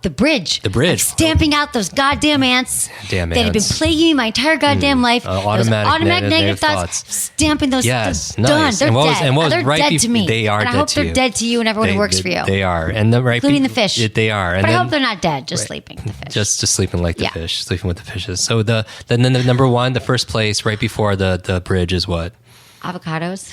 the bridge. The bridge. Stamping out those goddamn ants. Damn that have been plaguing me my entire goddamn life. Automatic negative thoughts. Stamping those. Yes, done. nice. They're dead. They're dead to me. They are and dead I hope to they're you. dead to you and everyone who works for you. They are. And including the fish. They are. And but I hope they're not dead, just sleeping. The fish. Just sleeping like the fish. Sleeping with the fishes. So then the number 1, the first place right before the bridge is what? Avocados.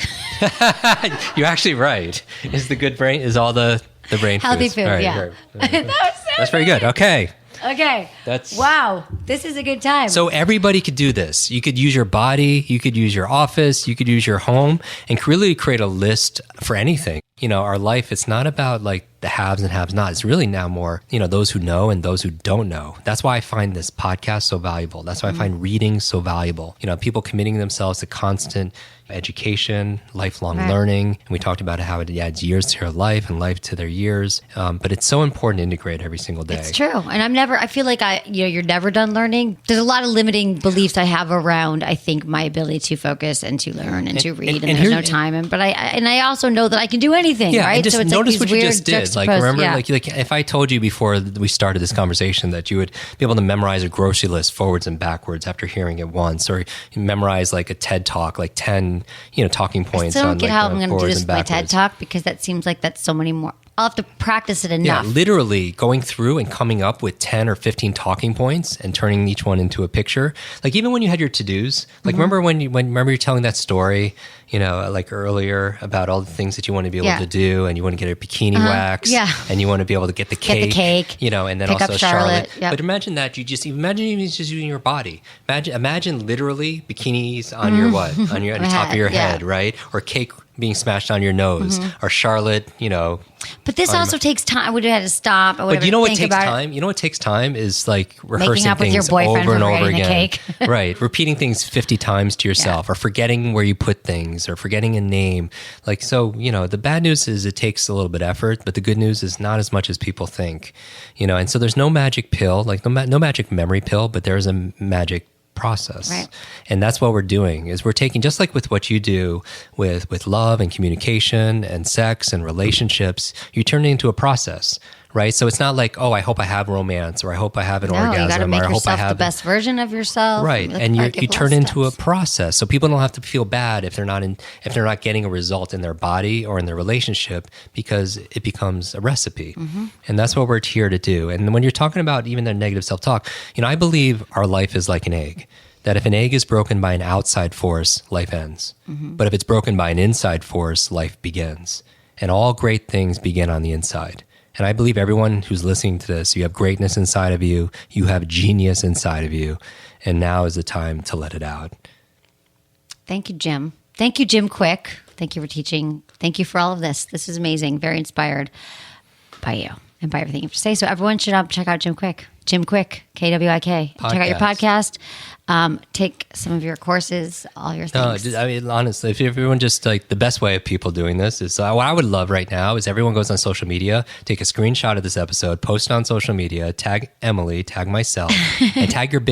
You're actually right. Is the good brain, is all the brain healthy foods. food, Right, yeah. right. That's very good. Okay. Wow. This is a good time. So everybody could do this. You could use your body, you could use your office, you could use your home, and really create a list for anything. Our life, it's not about like the haves and haves not. It's really now more, those who know and those who don't know. That's why I find this podcast so valuable. That's why I find reading so valuable. People committing themselves to constant education, lifelong learning. And we talked about how it adds years to your life and life to their years. But it's so important to integrate every single day. It's true. And I feel like you're never done learning. There's a lot of limiting beliefs I have around, I think, my ability to focus and to learn and to read. And there's no time. But I also know that I can do anything, yeah, right? And just so it's notice like what you just did. Like, remember, like if I told you before we started this conversation that you would be able to memorize a grocery list forwards and backwards after hearing it once, or you memorize like a TED talk, like 10, talking points. I still don't on get like how I'm going to do this and with my backwards. TED talk because that seems like that's so many more. I'll have to practice it enough. Yeah, literally going through and coming up with 10 or 15 talking points and turning each one into a picture. Like even when you had your to-dos, like remember when you're telling that story, like earlier about all the things that you want to be able to do, and you want to get a bikini wax, and you want to be able to get the cake, and then pick also up Charlotte. Yep. But imagine that imagine even just using your body. Imagine literally bikinis on your what? On your the top of your head, right? Or cake being smashed on your nose, or Charlotte, But this also takes time. I would have had to stop. But you know what takes time? You know what takes time is like rehearsing making up with your things boyfriend over and for over forgetting again. the cake. Right. Repeating things 50 times to yourself, or forgetting where you put things, or forgetting a name. Like, so, the bad news is it takes a little bit of effort, but the good news is not as much as people think, and so there's no magic pill, like no magic memory pill, but there is a magic process. Right. And that's what we're doing is we're taking, just like with what you do with love and communication and sex and relationships, you turn it into a process. Right. So it's not like, oh, I hope I have romance or I hope I have an orgasm. You got to make or I hope I yourself have the best version of yourself. Right. And you turn into a process. So people don't have to feel bad if they're not getting a result in their body or in their relationship, because it becomes a recipe. Mm-hmm. And that's what we're here to do. And when you're talking about even the negative self-talk, I believe our life is like an egg. That if an egg is broken by an outside force, life ends. Mm-hmm. But if it's broken by an inside force, life begins. And all great things begin on the inside. And I believe everyone who's listening to this, you have greatness inside of you, you have genius inside of you, and now is the time to let it out. Thank you, Jim. Thank you, Jim Kwik. Thank you for teaching. Thank you for all of this. This is amazing. Very inspired by you and by everything you have to say. So everyone should check out Jim Kwik. Jim Kwik, Kwik. Check out your podcast. Take some of your courses, all your things. No, I mean, honestly, if everyone just like the best way of people doing this is what I would love right now is everyone goes on social media, take a screenshot of this episode, post it on social media, tag Emily, tag myself, and tag your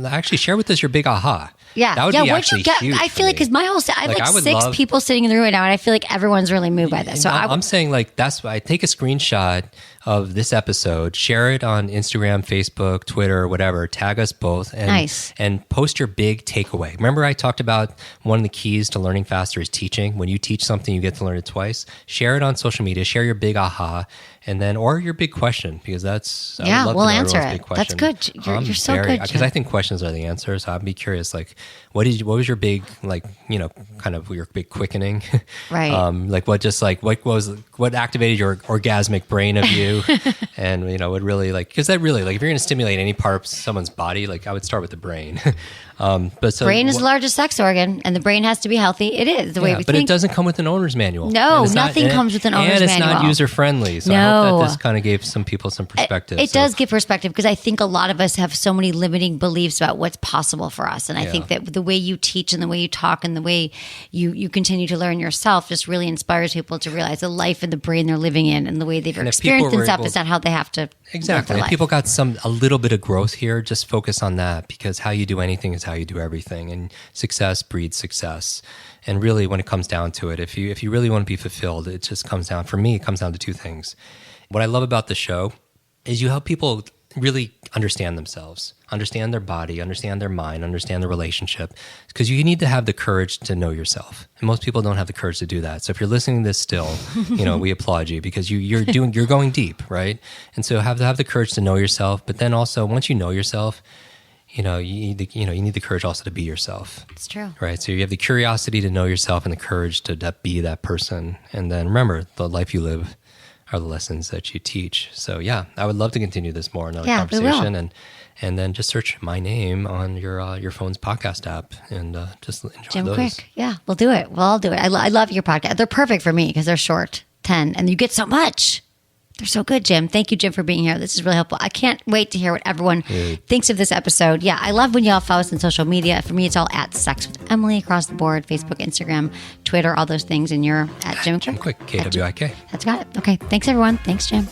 actually share with us your big aha. Yeah. That would be actually huge. I feel like, because my whole, I have like 6 people sitting in the room right now, and I feel like everyone's really moved by this. So I'm saying like, that's why I take a screenshot of this episode, share it on Instagram, Facebook, Twitter, whatever, tag us both, and post your big takeaway. Remember I talked about one of the keys to learning faster is teaching. When you teach something, you get to learn it twice. Share it on social media, share your big aha, and then, or your big question, because that's, we'll answer it. That's good. You're so good. Because I think questions are the answer. So I'd be curious, like, what was your big, like, kind of your big quickening? Right. What activated your orgasmic brain of you? And, would really because that really, if you're going to stimulate any part of someone's body, I would start with the brain. Brain is the largest sex organ, and the brain has to be healthy. It is the way we think. But it doesn't come with an owner's manual. No, nothing comes with an owner's manual. And it's not user friendly. So I hope that this kind of gave some people some perspective. It does give perspective, because I think a lot of us have so many limiting beliefs about what's possible for us. And I think that the way you teach and the way you talk and the way you continue to learn yourself just really inspires people to realize the life and the brain they're living in and the way they've experienced and stuff is not how they have to Exactly. live If people got a little bit of growth here, just focus on that, because how you do anything is how you do everything, and success breeds success. And really, when it comes down to it, if you really want to be fulfilled, it just comes down, for me, it comes down to 2 things. What I love about the show is you help people really understand themselves, understand their body, understand their mind, understand their relationship, because you need to have the courage to know yourself. And most people don't have the courage to do that. So if you're listening to this still, we applaud you, because you're going deep, right? And so have the courage to know yourself. But then also, once you know yourself, you need the courage also to be yourself. It's true. Right? So you have the curiosity to know yourself and the courage to be that person. And then remember, the life you live are the lessons that you teach. So I would love to continue this more in another conversation. And then just search my name on your phone's podcast app and just enjoy Jim those. Kwik. Yeah, we'll do it. We'll all do it. I love your podcast. They're perfect for me because they're short, 10, and you get so much. They're so good, Jim. Thank you, Jim, for being here. This is really helpful. I can't wait to hear what everyone thinks of this episode. Yeah, I love when y'all follow us on social media. For me, it's all at Sex with Emily across the board, Facebook, Instagram, Twitter, all those things. And you're at Jim Kwik. Jim Kwik, Kwik. That's got it. Okay, thanks, everyone. Thanks, Jim.